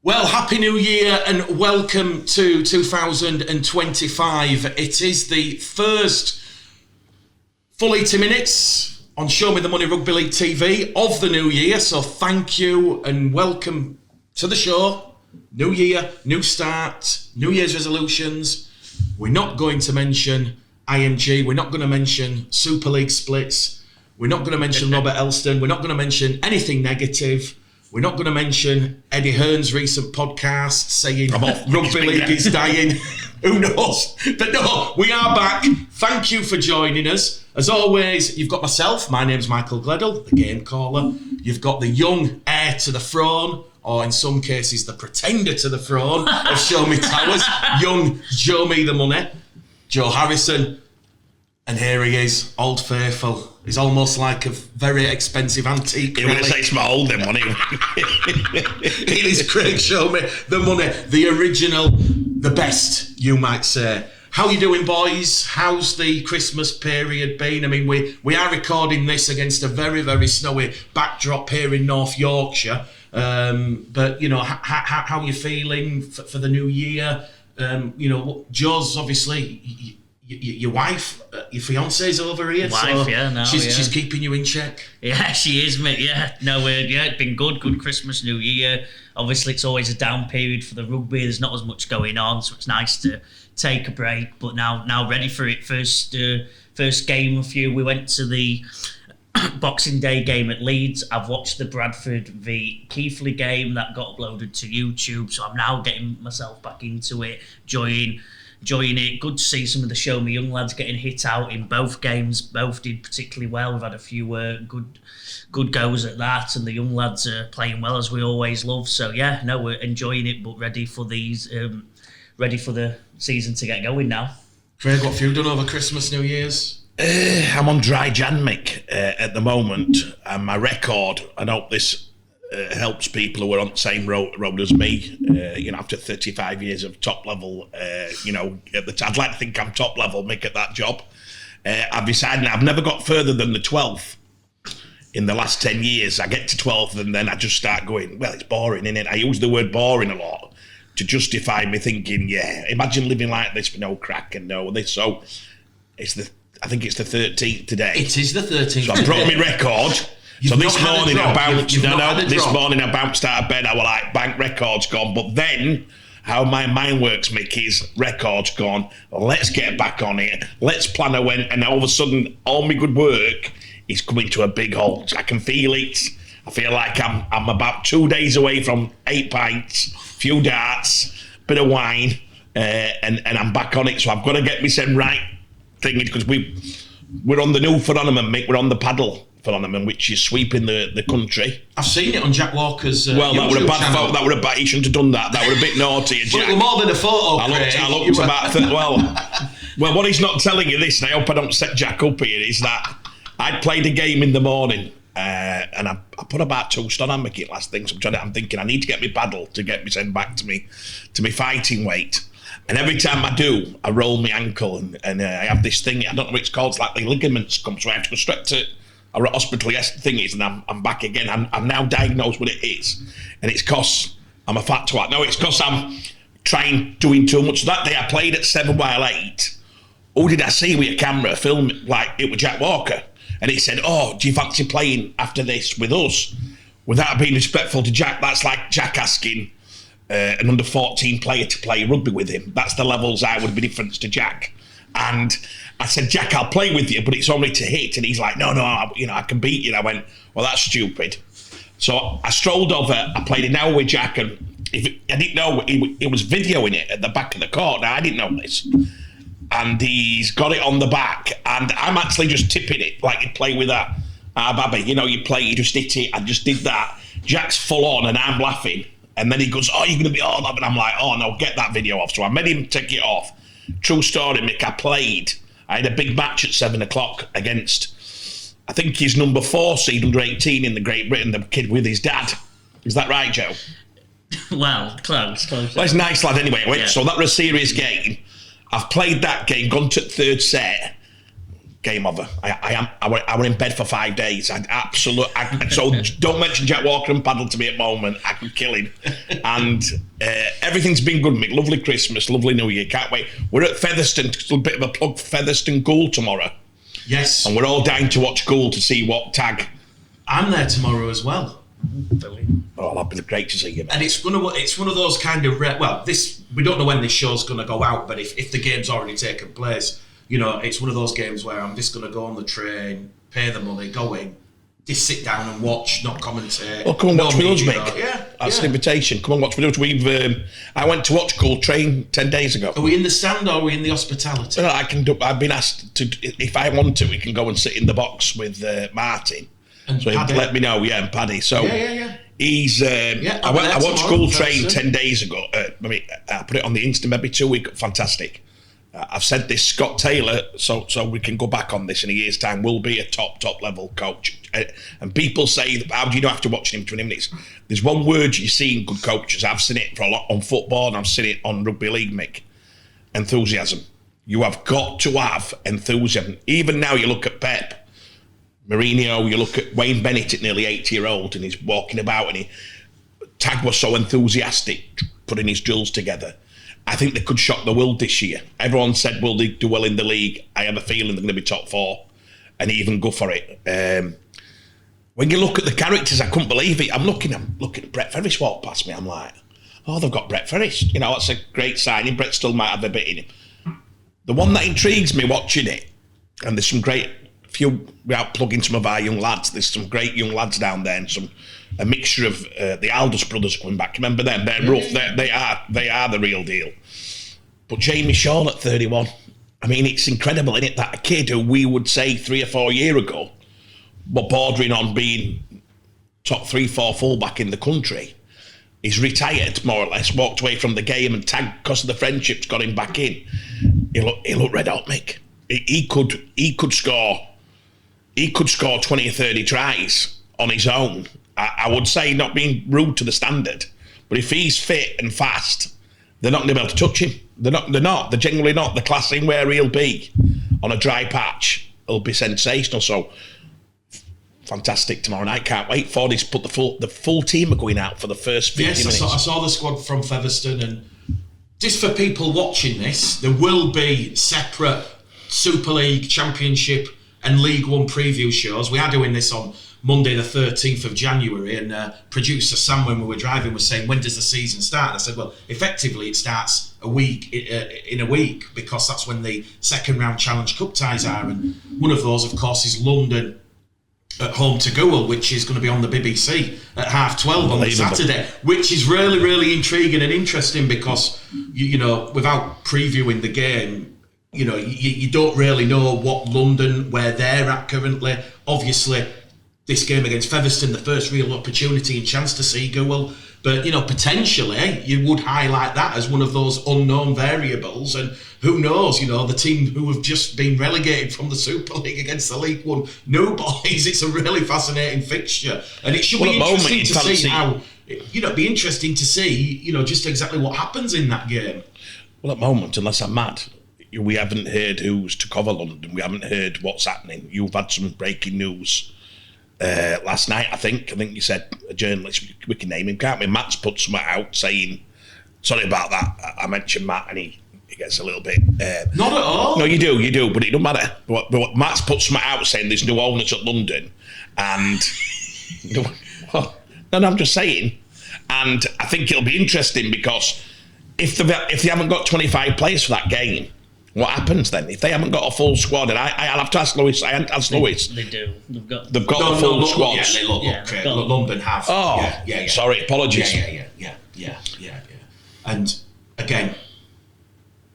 Well, Happy New Year and welcome to 2025. It is the first full 80 minutes on Show Me the Money Rugby League TV of the new year. So thank you and welcome to the show. New year, new start, New Year's resolutions. We're not going to mention IMG. We're not going to mention Super League splits. We're not going to mention Robert Elston. We're not going to mention anything negative. We're not going to mention Eddie Hearn's recent podcast saying rugby league is dying. Who knows? But no, we are back. Thank you for joining us. As always, you've got myself. My name's Michael Gledell, the game caller. You've got the young heir to the throne, or in some cases, the pretender to the throne of Show Me Towers, young Joe Me the Money, Joe Harrison. And here he is, Old Faithful. He's almost like a very expensive antique. You're going to say it's my old then, money. It is Craig Show Me the Money, the original, the best, you might say. How you doing, boys? How's the Christmas period been? I mean, we are recording this against a very, very snowy backdrop here in North Yorkshire. But, you know, how are you feeling for the new year? You know, Joe's obviously... Your wife, your fiance's over here. She's keeping you in check. Yeah, she is, mate. Yeah, no, it's been good Christmas, New Year. Obviously, it's always a down period for the rugby. There's not as much going on, so it's nice to take a break. But now ready for it. First game of you. We went to the Boxing Day game at Leeds. I've watched the Bradford v Keighley game that got uploaded to YouTube, so I'm now getting myself back into it, enjoying it. Good to see some of the Show Me young lads getting hit out in both games. Both did particularly well. We've had a few good goes at that, and the young lads are playing well as we always love. So yeah, no, we're enjoying it, but ready for the season to get going now. Craig, what have you done over Christmas, New Year's? I'm on dry Jan, Mick, at the moment, and my record, I hope this helps people who are on the same road as me. After 35 years of top level, I'd like to think I'm top level, Mick, at that job. I've decided I've never got further than the 12th in the last 10 years. I get to 12th and then I just start going, well, it's boring, innit? I use the word boring a lot to justify me thinking, yeah, imagine living like this with no crack and no this. So I think it's the 13th today. It is the 13th. So I broke my record. So this morning I bounced out of bed. I was like, bank record's gone. But then, how my mind works, Mick, is record's gone. Let's get back on it. Let's plan a win. And all of a sudden, all my good work is coming to a big halt. I can feel it. I feel like I'm about 2 days away from 8 pints, few darts, bit of wine, and I'm back on it. So I've got to get myself right thinking, because we're on the new phenomenon, Mick. We're on the paddle phenomenon, which is sweeping the country. I've seen it on Jack Walker's well, that YouTube were a bad channel. He shouldn't have done that. That were a bit naughty, Jack. Well, more than a photo, I looked about... well, what he's not telling you this, and I hope I don't set Jack up here, is that I played a game in the morning, and I put about 2 stone on my kit last thing, so I'm thinking I need to get my paddle to get me sent back to me fighting weight. And every time I do, I roll my ankle, and I have this thing, I don't know what it's called, it's like the ligaments come, so I have to go straight to a hospital. Yes, the thing is, and I'm back again. I'm now diagnosed what it is, and it's because I'm a fat twat. No, it's because I'm doing too much. So that day I played at 7 while 8. Who did I see with a camera film like it was Jack Walker? And he said, "Oh, do you fancy playing after this with us?" Without being respectful to Jack, that's like Jack asking an under 14 player to play rugby with him. That's the levels I would be different to Jack. And I said, "Jack, I'll play with you, but it's only to hit." And he's like, no, I can beat you. And I went, well, that's stupid. So I strolled over, I played an hour with Jack, and I didn't know, he was videoing it at the back of the court. Now, I didn't know this. And he's got it on the back, and I'm actually just tipping it, like you play with that. Babby, you play, you just hit it, I just did that. Jack's full on, and I'm laughing. And then he goes, "Oh, you're going to be all up." And I'm like, "Oh, no, get that video off." So I made him take it off. True story, Mick, I had a big match at 7 o'clock against, I think he's number 4 seed under 18 in the Great Britain, the kid with his dad. Is that right, Joe? Well, close. Well, he's a nice lad anyway. Yeah. So that was a serious game. I've played that game, gone to the 3rd set, game over. I were in bed for 5 days. So don't mention Jack Walker and paddle to me at the moment. I can kill him. And everything's been good, Mick. Lovely Christmas, lovely New Year. Can't wait. We're at Featherstone. A bit of a plug for Featherstone Gould tomorrow. Yes. And we're all dying to watch Gould to see what tag. I'm there tomorrow as well. Oh, that'd be great to see you. And it's one of those kind of we don't know when this show's going to go out, but if the game's already taken place, it's one of those games where I'm just going to go on the train, pay the money, go in, just sit down and watch, not commentate. Well, come and watch with us, Mick. Yeah, that's an invitation. Come and watch with us. I went to watch Gould train 10 days ago. Are we in the stand or are we in the hospitality? Well, I've been asked to, if I want to, we can go and sit in the box with Martin. And so Paddy. Let me know, and Paddy. So yeah. He's. I watched Gould train 10 days ago. I put it on the Insta maybe 2 weeks. Fantastic. I've said this, Scott Taylor, so we can go back on this in a year's time, will be a top level coach. And people say, how do you know after watching him 20 minutes? There's one word you see in good coaches. I've seen it for a lot on football and I've seen it on rugby league, Mick. Enthusiasm. You have got to have enthusiasm. Even now you look at Pep, Mourinho, you look at Wayne Bennett at nearly 80-year-old and he's walking about and Tag was so enthusiastic putting his drills together. I think they could shock the world this year. Everyone said, will they do well in the league? I have a feeling they're going to be top 4 and even go for it. When you look at the characters, I couldn't believe it. I'm looking at Brett Ferris walk past me. I'm like, oh, they've got Brett Ferris. That's a great signing. Brett still might have a bit in him. The one that intrigues me watching it, and there's some great, without plugging some of our young lads, there's some great young lads down there and a mixture of the Aldous brothers coming back. Remember them? They're rough. They are the real deal. But Jamie Shaw at 31, I mean, it's incredible, isn't it? That a kid who we would say 3 or 4 years ago were bordering on being top 3-4 fullback in the country. He's retired, more or less, walked away from the game and tagged because of the friendships, got him back in. He looked red hot, Mick. He could score 20 or 30 tries on his own. I would say, not being rude to the standard, but if he's fit and fast, they're not going to be able to touch him. They're genuinely not. The class in where he'll be on a dry patch, it'll be sensational. So fantastic tomorrow night. Can't wait for this. Put the full team are going out for the first 50 minutes. I saw the squad from Featherstone, and just for people watching this, there will be separate Super League, Championship and League One preview shows. We are doing this on Monday the 13th of January, and producer Sam, when we were driving, was saying, when does the season start? And I said, well, effectively it starts a week in a week, because that's when the second round Challenge Cup ties are, and one of those, of course, is London at home to Gould, which is going to be on the BBC at 12:30 on the Saturday, which is really, really intriguing and interesting, because without previewing the game, you don't really know what London, where they're at currently. Obviously, this game against Featherstone, the first real opportunity and chance to see Gould, but potentially you would highlight that as one of those unknown variables. And who knows, the team who have just been relegated from the Super League against the League One new boys. It's a really fascinating fixture, and it should be interesting to see how. Be interesting to see just exactly what happens in that game. Well, at the moment, unless I'm mad, we haven't heard who's to cover London. We haven't heard what's happening. You've had some breaking news last night, I think you said a journalist, we can name him, can't we? Matt's put something out saying, sorry about that, I mentioned Matt and he gets a little bit... Not at all. No, you do, but it doesn't matter. But Matt's put something out saying there's new owners at London, and... no, I'm just saying. And I think it'll be interesting, because if they haven't got 25 players for that game, what happens then if they haven't got a full squad? And I'll have to ask Lewis. I haven't asked Lewis. They do. They've got the full squad. Yeah, they look. London have. Oh, yeah. Sorry, apologies. Yeah. And again,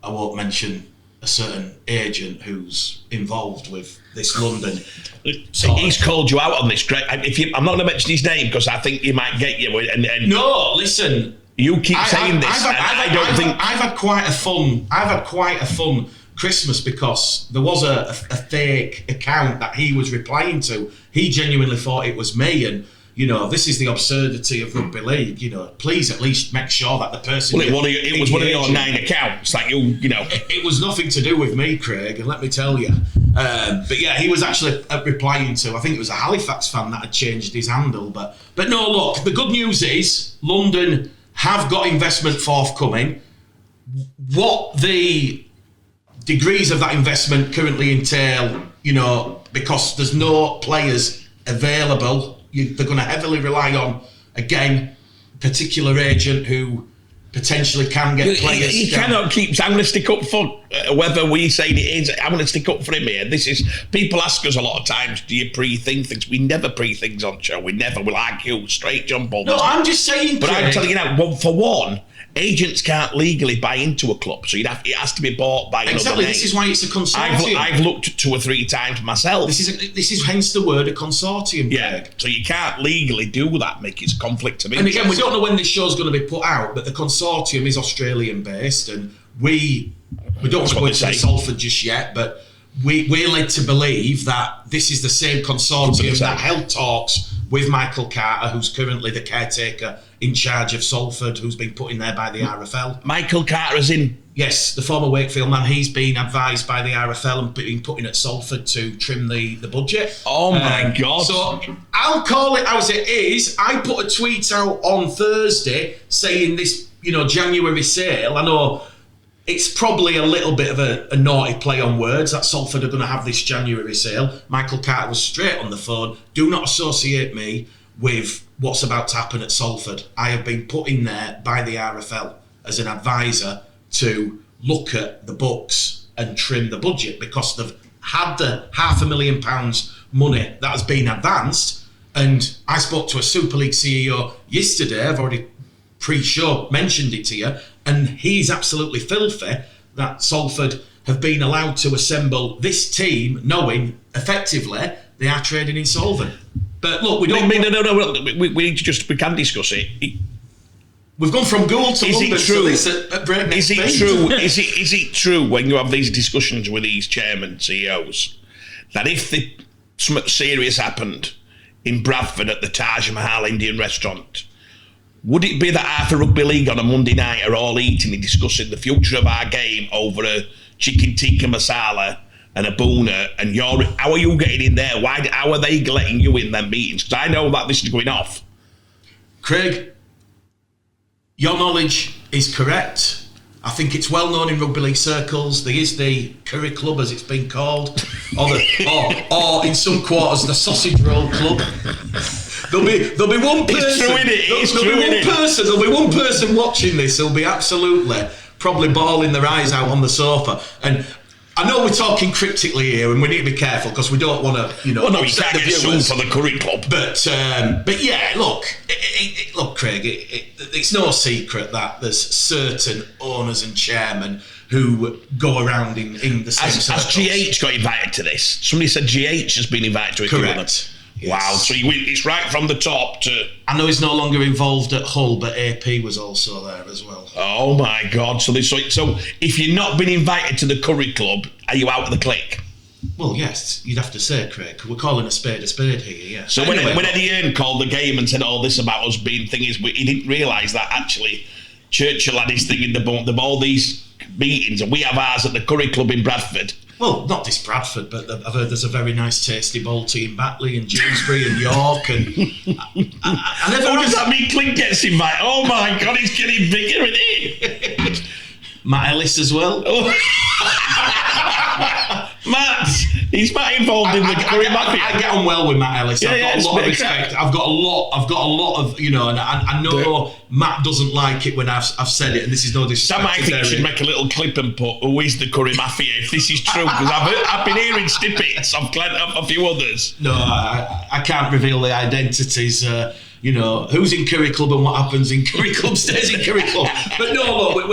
I won't mention a certain agent who's involved with this London. He's called you out on this, Greg. I'm not going to mention his name because I think he might get you. And no, listen. You keep saying this. I've had quite a fun Christmas, because there was a fake account that he was replying to. He genuinely thought it was me, and this is the absurdity of rugby league. Please at least make sure that the person. Well, it was one of your 9 accounts. Like you know. It was nothing to do with me, Craig, and let me tell you. But yeah, he was actually replying to, I think it was a Halifax fan that had changed his handle. But no, look, the good news is London have got investment forthcoming. What the degrees of that investment currently entail, because there's no players available, they're going to heavily rely on, again, particular agent who potentially can get players. You cannot keep. I'm going to stick up for whether we say it is. I'm going to stick up for him here. People ask us a lot of times, do you pre-think things? We never pre-things on show. We never will argue straight jump all the time. No, I'm just saying, but Craig, I'm telling you now, well, for one, agents can't legally buy into a club, so it has to be bought by another name. This is why it's a consortium. I've looked 2 or 3 times myself. This is hence the word a consortium, yeah. Craig. So you can't legally do that, make it a conflict of interest. And again, we don't know when this show's going to be put out, but the consortium is Australian based, and we don't want to go into the Salford just yet, but we're led to believe that this is the same consortium that held talks with Michael Carter, who's currently the caretaker in charge of Salford, who's been put in there by the RFL. Michael Carter's in? Yes, the former Wakefield man. He's been advised by the RFL and been put in at Salford to trim the budget. Oh my God. So I'll call it as it is. I put a tweet out on Thursday saying this, January sale. I know it's probably a little bit of a naughty play on words that Salford are going to have this January sale. Michael Carter was straight on the phone. Do not associate me with what's about to happen at Salford. I have been put in there by the RFL as an advisor to look at the books and trim the budget because they've had the £500,000 money that has been advanced. And I spoke to a Super League CEO yesterday. I've already pre-show mentioned it to you, and he's absolutely filthy that Salford have been allowed to assemble this team knowing effectively they are trading insolvent. But look, we don't mean we need to we can discuss it. We've gone from Gould to London. Is it true? At breakneck is it speed. true? Is it true when you have these discussions with these chairman CEOs that if something serious happened in Bradford at the Taj Mahal Indian restaurant, would it be that half a rugby league on a Monday night are all eating and discussing the future of our game over a chicken tikka masala and a boona, and how are you getting in there? How are they letting you in them meetings? Because I know that this is going off. Craig, your knowledge is correct. I think it's well known in rugby league circles. There is the Curry Club, as it's been called, or in some quarters the Sausage Roll Club. There'll be one person. There'll be one person watching this who'll be absolutely probably bawling their eyes out on the sofa. And I know we're talking cryptically here, and we need to be careful because we don't want to, Well, no, you can't get sued for the Curry Club. But yeah, look, look, Craig, it's no secret that there's certain owners and chairmen who go around in the same circles. Has GH got invited to this? Somebody said GH has been invited to it. Correct. Yes. Wow, so it's right from the top to... I know he's no longer involved at Hull, but AP was also there as well. Oh my God, so if you've not been invited to the Curry Club, are you out of the clique? Well, yes, you'd have to say, Craig. We're calling a spade here, yeah. So anyway, when Eddie Hearn called the game and said all this about us being thingies, he didn't realise that actually Churchill had his thing in the bone, all these meetings, and we have ours at the Curry Club in Bradford. Well, not this Bradford, but I've heard there's a very nice tasty bowl tea in Batley and Dewsbury and York. And I never. Does that mean Clint gets invited? Oh my God, he's getting bigger, isn't he? Matt Ellis as well. Oh. He's Matt involved in the Curry Mafia. I get on well with Matt Ellis. I've got a lot of respect. I've got a lot of, and I know Matt doesn't like it when I've said it, and this is no disrespect. Sam, I think you should make a little clip and put who is the Curry Mafia if this is true, because I've been hearing snippets of a few others. No, I can't reveal the identities. Who's in Curry Club and what happens in Curry Club stays in Curry Club. But no, look,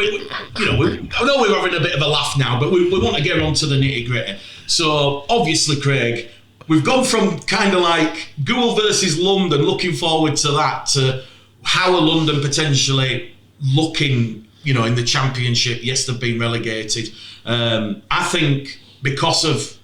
I know we're having a bit of a laugh now, but we want to get on to the nitty gritty. So obviously, Craig, we've gone from kind of like Gould versus London, looking forward to that, to how are London potentially looking, in the Championship. Yes, they've been relegated. I think because of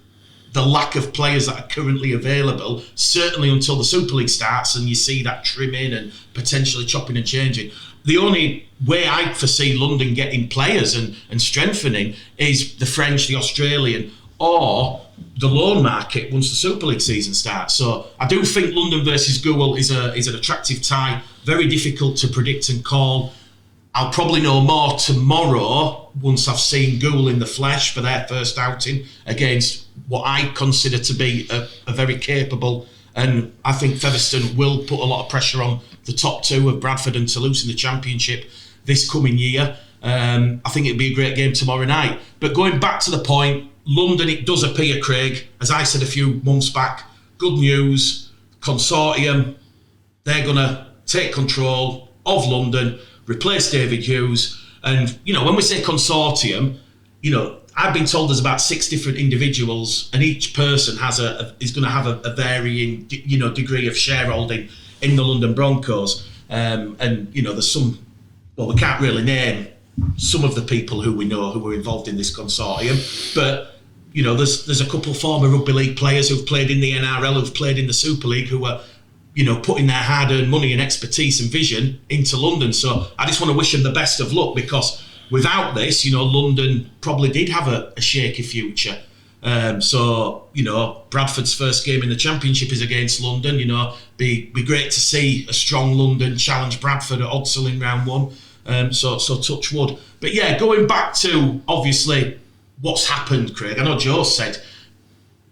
the lack of players that are currently available, certainly until the Super League starts and you see that trimming and potentially chopping and changing, the only way I foresee London getting players and strengthening is the French, the Australian, or the loan market once the Super League season starts. So I do think London versus Goole is an attractive tie. Very difficult to predict and call. I'll probably know more tomorrow once I've seen Goole in the flesh for their first outing against what I consider to be a very capable, and I think Featherstone will put a lot of pressure on the top two of Bradford and Toulouse in the Championship this coming year. I think it'd be a great game tomorrow night. But going back to the point, London, it does appear, Craig, as I said a few months back, good news, consortium, they're going to take control of London, replace David Hughes. And, when we say consortium, I've been told there's about 6 different individuals, and each person is going to have a varying, degree of shareholding in the London Broncos. And, there's some, we can't really name some of the people who we know who were involved in this consortium, but there's a couple former rugby league players who've played in the NRL, who've played in the Super League, who are putting their hard-earned money and expertise and vision into London. So I just want to wish them the best of luck, because without this, London probably did have a shaky future. So Bradford's first game in the Championship is against London. Be great to see a strong London challenge Bradford at Odsal in round 1. So touch wood. But yeah, going back to obviously what's happened, Craig. I know Joe said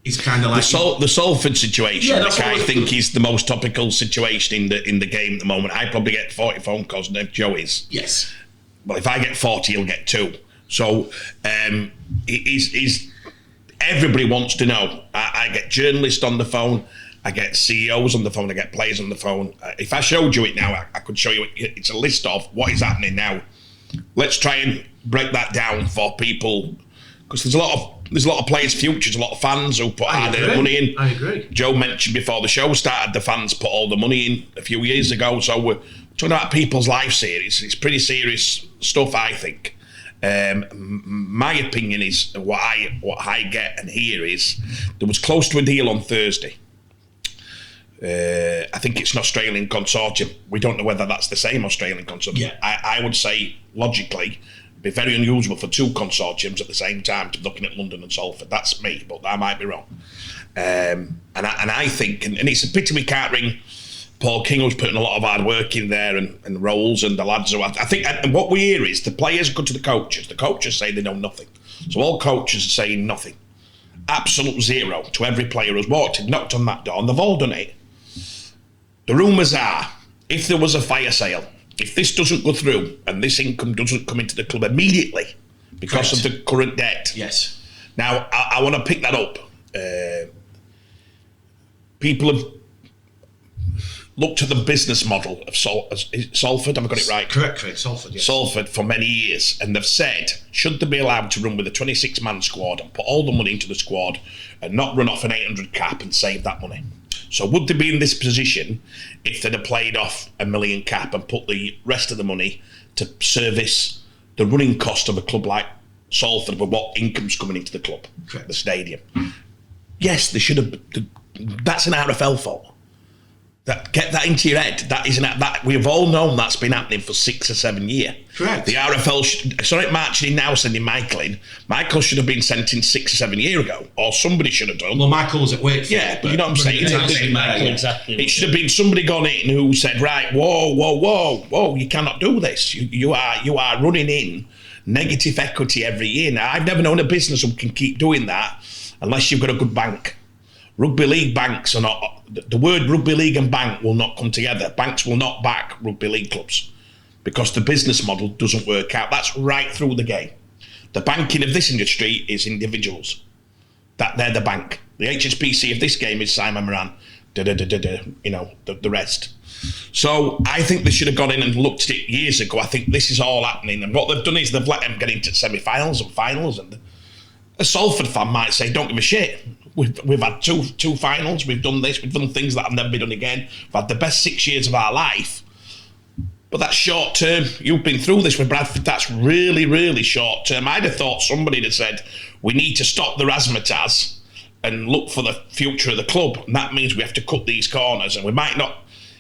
it's kind of like the Salford situation. Yeah, I think is the most topical situation in the game at the moment. I probably get 40 phone calls, and if Joe is, yes. Well, if I get 40, he'll get 2. So everybody wants to know. I get journalists on the phone, I get CEOs on the phone, I get players on the phone. If I showed you it now, I could show you it. It's a list of what is happening now. Let's try and break that down for people, because there's a lot of players' futures, a lot of fans who put hard-earned money in. I agree. Joe mentioned before the show started, the fans put all the money in a few years ago. So we're talking about people's lives here. It's pretty serious stuff, I think. My opinion is what I get and hear is there was close to a deal on Thursday. I think it's an Australian consortium. We don't know whether that's the same Australian consortium. Yeah. I would say logically it'd be very unusual for 2 consortiums at the same time to be looking at London and Salford. That's me, but I might be wrong. And I think, and it's a pity we can't ring Paul King, who's putting a lot of hard work in there, and Rolls and the lads who I think, and what we hear is the players go to the coaches say they know nothing. So all coaches are saying nothing. Absolute zero to every player who's walked in, knocked on that door, and they've all done it. The rumours are, if there was a fire sale, if this doesn't go through and this income doesn't come into the club immediately because of the current debt. Yes. Now, I want to pick that up. People have looked at the business model of Salford. Have I got it right? Correct, Salford, yes. Salford for many years, and they've said, should they be allowed to run with a 26-man squad and put all the money into the squad and not run off an 800 cap and save that money? So would they be in this position if they'd have played off $1 million cap and put the rest of the money to service the running cost of a club like Salford with what income's coming into the club, Correct. The stadium? Yes, they should have. That's an RFL fault. Get that into your head. That isn't that we've all known that's been happening for 6 or 7 years. Correct. The RFL sorry, marching in now, sending Michael in. Michael should have been sent in 6 or 7 years ago, or somebody should have done. Well, Michael was at Wakefield. Yeah, but you know what I'm saying. Exactly. It should have been somebody gone in who said, right, whoa, you cannot do this. You are running in negative equity every year. Now, I've never known a business who can keep doing that unless you've got a good bank. Rugby league banks are not, the word rugby league and bank will not come together. Banks will not back rugby league clubs because the business model doesn't work out. That's right through the game. The banking of this industry is individuals. They're the bank. The HSBC of this game is Simon Moran, the rest. So I think they should have gone in and looked at it years ago. I think this is all happening. And what they've done is they've let them get into semi-finals and finals. And a Salford fan might say, don't give a shit. We've had two finals, we've done this, we've done things that have never been done again. We've had the best 6 years of our life. But that's short term. You've been through this with Bradford. That's really, really short term. I'd have thought somebody had said, we need to stop the razzmatazz and look for the future of the club. And that means we have to cut these corners. And we might not,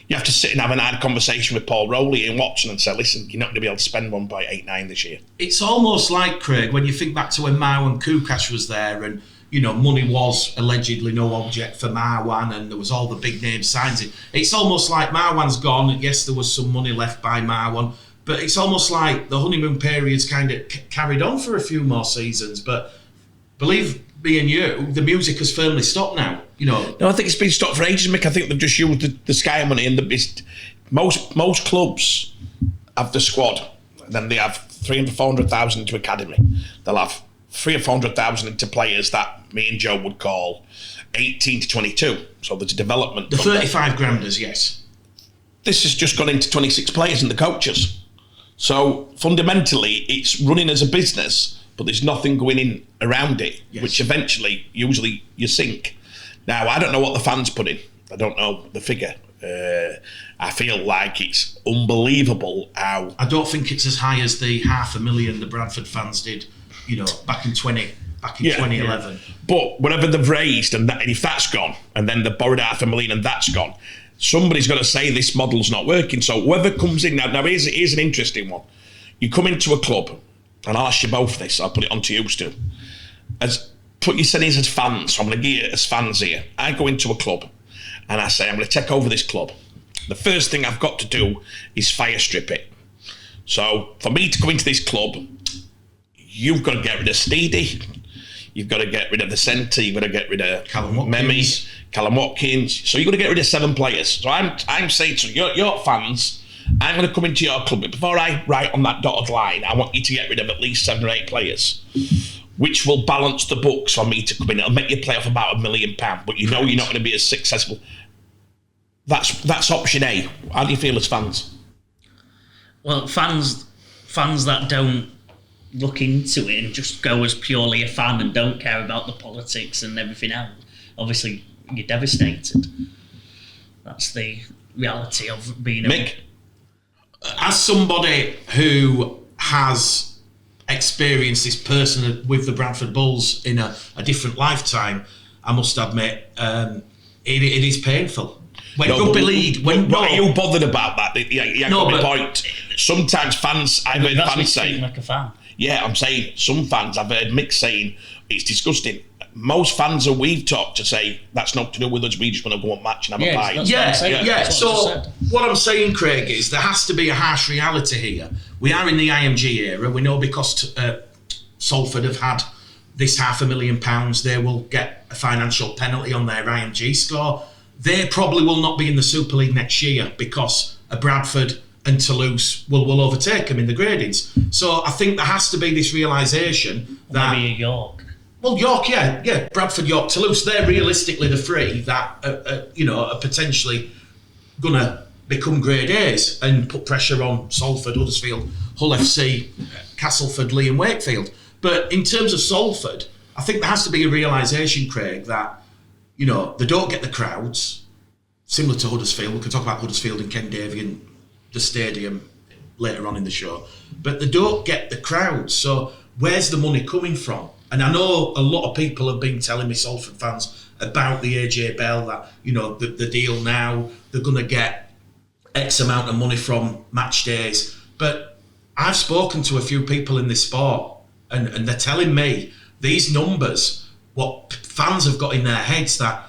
you have to sit and have an hard conversation with Paul Rowley and Watson and say, listen, you're not going to be able to spend 1.89 this year. It's almost like, Craig, when you think back to when Marwan Kukash was there and money was allegedly no object for Marwan, and there was all the big name signs. It's almost like Marwan's gone. Yes, there was some money left by Marwan, but it's almost like the honeymoon period's kind of carried on for a few more seasons. But believe me and you, the music has firmly stopped now. No, I think it's been stopped for ages, Mick. I think they've just used the Sky money, and most clubs have the squad. Then they have 300,000, 400,000 into academy. They'll have 300,000 or 400,000 into players that me and Joe would call 18 to 22. So there's a development. The 35 granders, yes. This has just gone into 26 players and the coaches. So fundamentally, it's running as a business, but there's nothing going in around it, yes. Which eventually, usually, you sink. Now, I don't know what the fans put in. I don't know the figure. I feel like it's unbelievable how... I don't think it's as high as the 500,000 the Bradford fans did, back in 2011. Yeah. But whatever they've raised, and if that's gone, and then they borrowed 500,000 and that's gone, somebody's got to say this model's not working. So whoever comes in now here's an interesting one. You come into a club, and I'll ask you both this. I'll put it on to you, Stu. Put your settings as fans. So I'm going to get you as fans here. I go into a club, and I say I'm going to take over this club. The first thing I've got to do is fire strip it. So for me to go into this club, you've got to get rid of Steedy, you've got to get rid of the centre, you've got to get rid of Memmy, Callum Watkins. So you've got to get rid of 7 players. So I'm saying to your fans, I'm going to come into your club, but before I write on that dotted line, I want you to get rid of at least 7 or 8 players, which will balance the books for me to come in. It'll make you play off about £1 million, but you're not going to be as successful. That's option A. How do you feel as fans? Well, fans that don't look into it and just go as purely a fan and don't care about the politics and everything else, obviously you're devastated. That's the reality of being Mick? As somebody who has experienced this person with the Bradford Bulls in a different lifetime, I must admit, it is painful. When rugby league, are you bothered about that? Point. Sometimes fans, I've heard fans say, like a fan. Yeah, I'm saying some fans. I've heard Mick saying it's disgusting. Most fans that we've talked to say that's not to do with us. We just want to go on match and have a pint. Yeah. So what I'm saying, Craig, is there has to be a harsh reality here. We are in the IMG era. We know because Salford have had this £500,000, they will get a financial penalty on their IMG score. They probably will not be in the Super League next year because Bradford and Toulouse will overtake them in the gradings. So I think there has to be this realisation that... Maybe York. Well, York, yeah. Bradford, York, Toulouse, they're realistically the 3 that, are potentially going to become grade A's and put pressure on Salford, Huddersfield, Hull FC, Castleford, Lee and Wakefield. But in terms of Salford, I think there has to be a realisation, Craig, that they don't get the crowds, similar to Huddersfield. We can talk about Huddersfield and Ken Davey and the stadium later on in the show. But they don't get the crowds. So where's the money coming from? And I know a lot of people have been telling me, Salford fans, about the AJ Bell, that, the deal now, they're going to get X amount of money from match days. But I've spoken to a few people in this sport, and they're telling me these numbers, what fans have got in their heads, that,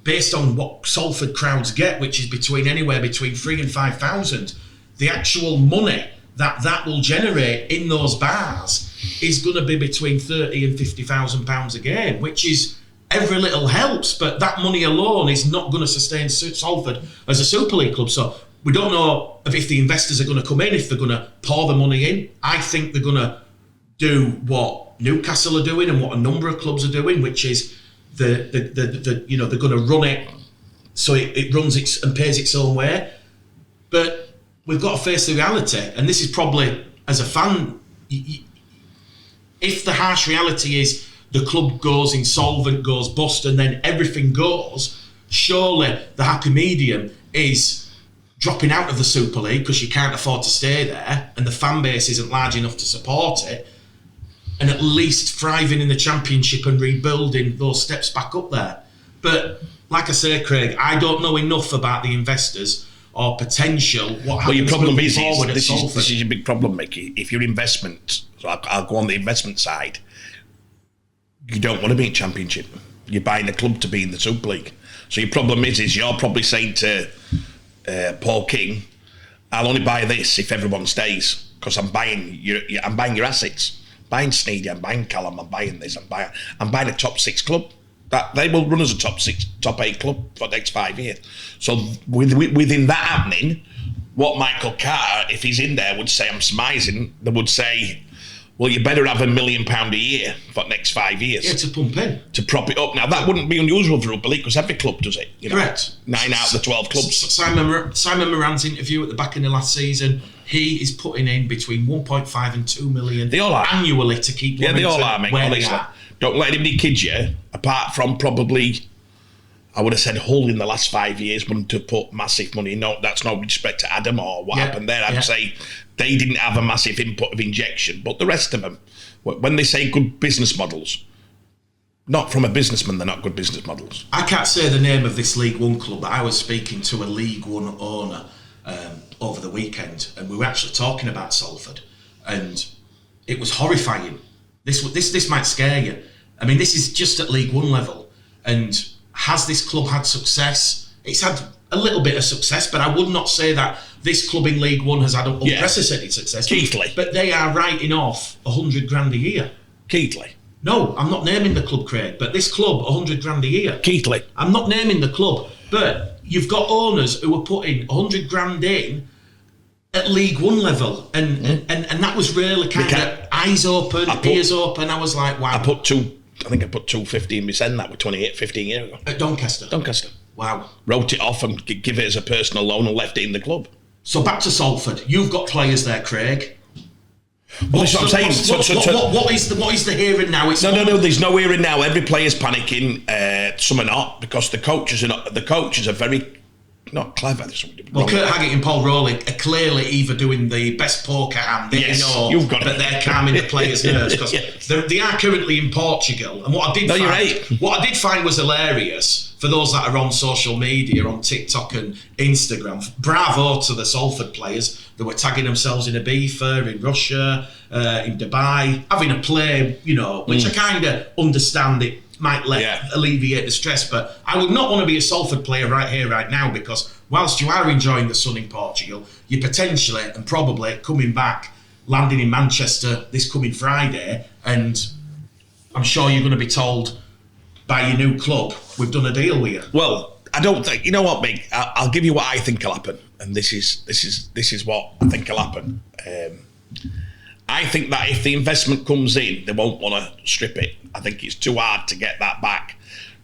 based on what Salford crowds get, which is anywhere between 3,000 and 5,000, the actual money that will generate in those bars is going to be between £30,000 and £50,000 a game, which is, every little helps, but that money alone is not going to sustain Salford as a Super League club. So we don't know if the investors are going to come in, if they're going to pour the money in. I think they're going to do what Newcastle are doing and what a number of clubs are doing, which is they're going to run it so it runs and pays its own way. But we've got to face the reality, and this is probably, as a fan, if the harsh reality is the club goes insolvent, goes bust, and then everything goes, surely the happy medium is dropping out of the Super League because you can't afford to stay there and the fan base isn't large enough to support it, and at least thriving in the Championship and rebuilding those steps back up there. But like I say, Craig, I don't know enough about the investors or potential what happens. Well, your problem is this is your big problem, Mickey. If your investment, so I'll go on the investment side, you don't want to be in Championship. You're buying a club to be in the Super League. So your problem is you're probably saying to Paul King, I'll only buy this if everyone stays, because I'm buying your assets. Buying Sneedy, I'm buying Callum, I'm buying this, I'm buying a top 6 club. That they will run as a top 8 club for the next 5 years. So within that happening, what Michael Carter, if he's in there, would say, I'm surmising, they would say, well, you better have £1 million a year for the next 5 years. Yeah, to pump in. To prop it up. Now, that wouldn't be unusual for Rugby League, because every club does it. Correct. 9 out of the 12 clubs. Simon Moran's interview at the back end of last season, he is putting in between 1.5 and 2 million annually to keep they all are, mate, honestly. Don't let anybody kid you, apart from probably, I would have said Hull in the last 5 years, wanted to put massive money. No, that's no respect to Adam or what happened there. I'd say they didn't have a massive input of injection, but the rest of them, when they say good business models, not from a businessman, they're not good business models. I can't say the name of this League One club, but I was speaking to a League One owner over the weekend, and we were actually talking about Salford, and it was horrifying. This might scare you. I mean, this is just at League One level, and has this club had success? It's had a little bit of success, but I would not say that this club in League One has had unprecedented success. Keighley. But they are writing off 100 grand a year. Keighley. No, I'm not naming the club, Craig, but this club, 100 grand a year. Keighley. I'm not naming the club, but you've got owners who are putting 100 grand in at League One level, and that was really kind of eyes open, ears open. I was like, wow. I put 250 in my send that with 15 years ago. At Doncaster. Wow. Wrote it off and give it as a personal loan and left it in the club. So back to Salford. You've got players there, Craig. Well, that's what I'm saying. What is the here and now? No. There's no here and now. Every player's panicking. Some are not, because the coaches are very not clever. Well, Kurt Haggett and Paul Rowley are clearly either doing the best poker hand you've got but they're calming the players' nerves, because they are currently in Portugal. And what I did find was hilarious for those that are on social media, on TikTok and Instagram. Bravo to the Salford players that were tagging themselves in Ibiza, in Russia, in Dubai, having a play, which I kind of understand it might alleviate the stress, but I would not want to be a Salford player right here, right now, because whilst you are enjoying the sun in Portugal, you're potentially and probably coming back, landing in Manchester this coming Friday, and I'm sure you're going to be told by your new club, we've done a deal with you. Well, I don't think, you know what, Mick, I'll give you what I think will happen, and this is what I think will happen. I think that if the investment comes in, they won't want to strip it. I think it's too hard to get that back.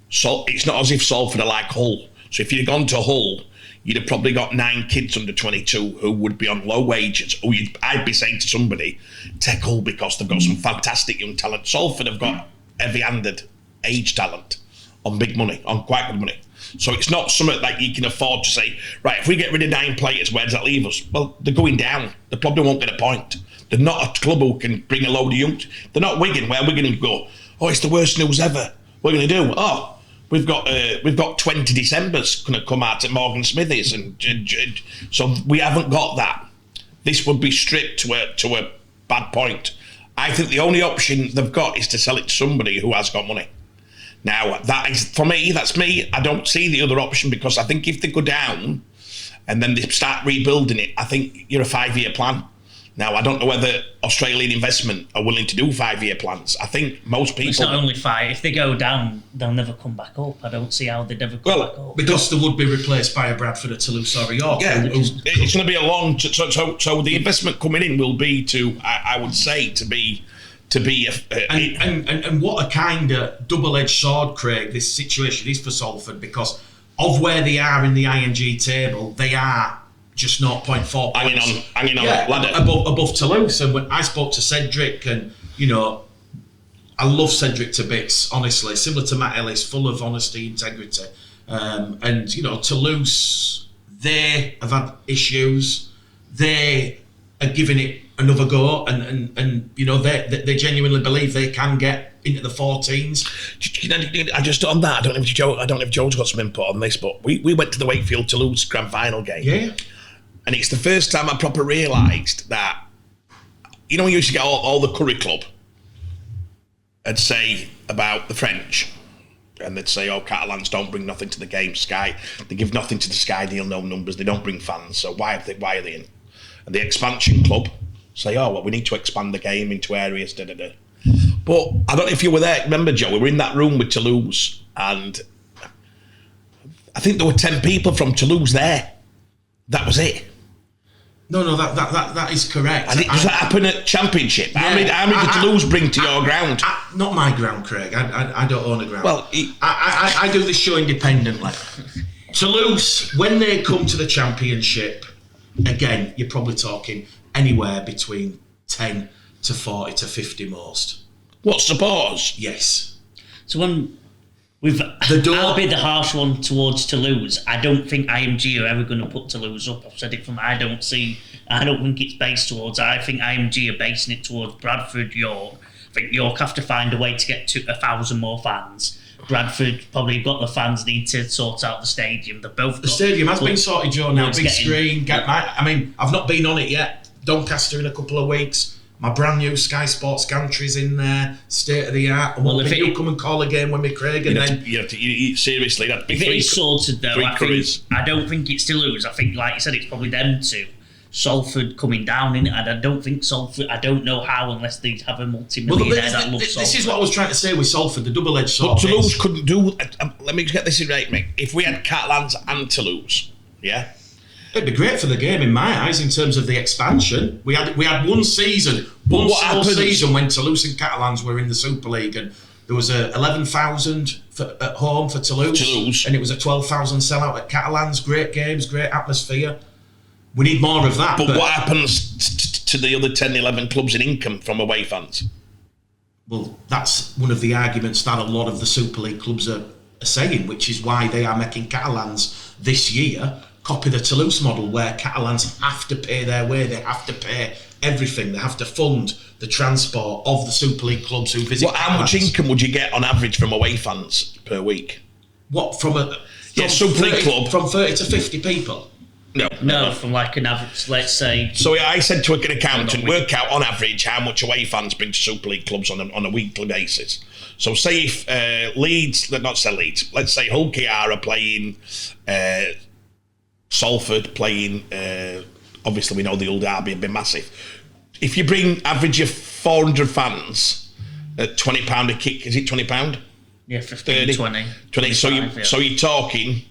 So it's not as if Salford are like Hull. So if you'd gone to Hull, you'd have probably got 9 kids under 22 who would be on low wages. Or I'd be saying to somebody, take Hull because they've got some fantastic young talent. Salford have got heavy-handed age talent on big money, on quite good money. So it's not something that you can afford to say, right, if we get rid of 9 players, where does that leave us? Well, they're going down. They probably won't get a point. They're not a club who can bring a load of young. They're not Wigan, where Wigan can go, oh, it's the worst news ever. What are we going to do? Oh, we've got 20 Decembers going to come out at Morgan Smithies, and so we haven't got that. This would be stripped to a bad point. I think the only option they've got is to sell it to somebody who has got money. Now, that is, for me, that's me. I don't see the other option, because I think if they go down and then they start rebuilding it, I think you're a 5-year plan. Now, I don't know whether Australian investment are willing to do 5-year plans. I think most people... It's not only 5. If they go down, they'll never come back up. I don't see how they'd ever come back up. Because they would be replaced by a Bradford, a Toulouse or a York. Yeah, it's going to be a long... So the investment coming in will be I would say, to be and what a kind of double-edged sword, Craig, this situation is for Salford, because of where they are in the IMG table, they are just 0.4 points. Hanging on ladder. Above Toulouse. And when I spoke to Cedric, and, I love Cedric to bits, honestly, similar to Matt Ellis, full of honesty, integrity. And, Toulouse, they have had issues. They are giving it another go, and they genuinely believe they can get into the 14s. I just on that. I don't know if Joe's got some input on this, but we went to the Wakefield Toulouse grand final game. Yeah. And it's the first time I proper realised that, when you used to get all the curry club, would say about the French, and they'd say, oh, Catalans don't bring nothing to the game. Sky, they give nothing to the Sky deal, no numbers. They don't bring fans. So why are they in? And the expansion club say, oh, well, we need to expand the game into areas, da-da-da. But I don't know if you were there. Remember, Joe, we were in that room with Toulouse, and I think there were 10 people from Toulouse there. That was it. No, that is correct. And does that happen at Championship? How many did Toulouse bring to your ground? Not my ground, Craig. I don't own a ground. Well, I do this show independently. Toulouse, when they come to the Championship, again, you're probably talking anywhere between 10 to 40 to 50 most. What, supporters? Yes. So when I'll be the harsh one towards Toulouse. I don't think IMG are ever going to put Toulouse up. I've said it from. I don't think it's based towards. I think IMG are basing it towards Bradford, York. I think York have to find a way to get to 1,000 more fans. Bradford probably got the fans, need to sort out the stadium. The stadium has been sorted, Joe. Now big screen. I've not been on it yet. Doncaster in a couple of weeks. My brand new Sky Sports gantry's in there, state of the art. And if you come and call a game with me, Craig, and then seriously, that'd be if it is sorted though, I don't think it's Toulouse. I think, like you said, it's probably them two. Salford coming down in it, and I don't think Salford. I don't know how unless they have a multi-millionaire that loves Salford. This is what I was trying to say with Salford, the double-edged sword. But Toulouse couldn't do. Let me get this right, mate. If we had Catalans and Toulouse, yeah. It'd be great for the game in my eyes in terms of the expansion. We had one season when Toulouse and Catalans were in the Super League, and there was 11,000 at home for Toulouse, and it was a 12,000 sellout at Catalans. Great games, great atmosphere. We need more of that. But what happens to the other 10, 11 clubs in income from away fans? Well, that's one of the arguments that a lot of the Super League clubs are saying, which is why they are making Catalans this year copy the Toulouse model, where Catalans have to pay their way, they have to pay everything, they have to fund the transport of the Super League clubs who visit. How much income would you get on average from away fans per week? What, from Super League club? From 30 to 50 people? No, from like an average, let's say. So I said to an accountant, work out on average how much away fans bring to Super League clubs on a weekly basis. So say if let's say Hull KR are playing Salford, playing, obviously we know the old derby have been massive. If you bring average of 400 fans at £20 a kick, is it £20? Yeah, 15, 30, 20. So you're talking,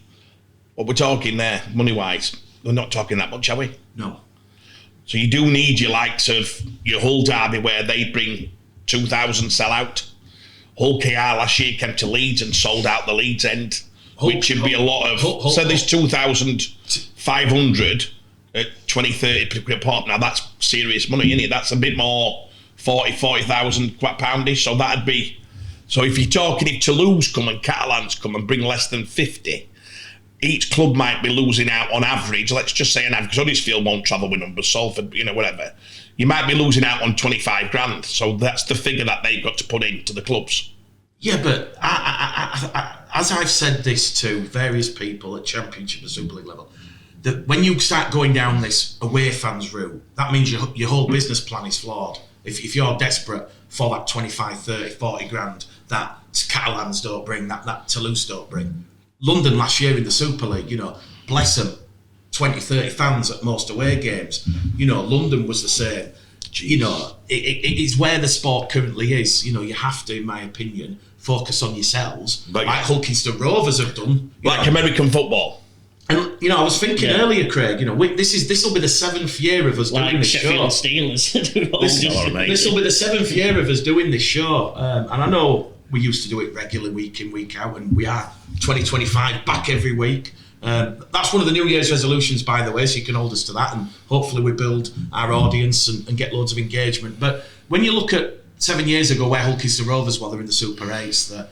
what we're talking there, money-wise, we're not talking that much, are we? No. So you do need your likes of your Hull derby where they bring 2,000 sellout. Hull KR last year came to Leeds and sold out the Leeds end, which would be a lot of, so there's 2,500 at 20, 30 per pop. Now that's serious money, isn't it? That's a bit more, 40,000 poundish. So that'd be, so if you're talking, if Toulouse come and Catalans come and bring less than 50, each club might be losing out on average, let's just say an average, because Huddersfield won't travel with numbers, Salford, whatever. You might be losing out on 25 grand. So that's the figure that they've got to put into the clubs. Yeah, but as I've said this to various people at Championship and Super League level, that when you start going down this away fans route, that means your whole business plan is flawed. If you're desperate for that 25, 30, 40 grand that Catalans don't bring, that Toulouse don't bring. London last year in the Super League, bless them, 20, 30 fans at most away games. London was the same. It is where the sport currently is. You have to, in my opinion, focus on yourselves, like Hulkington Rovers have done. Like American football. And, I was thinking earlier, Craig, this will be the 7th year of us doing this Sheffield show. Steelers. This will be the 7th year of us doing this show. And I know we used to do it regularly, week in, week out, and we are 2025 back every week. That's one of the New Year's resolutions, by the way, so you can hold us to that, and hopefully we build our audience and get loads of engagement. But when you look at 7 years ago where Hulkington Rovers were in the Super 8s, that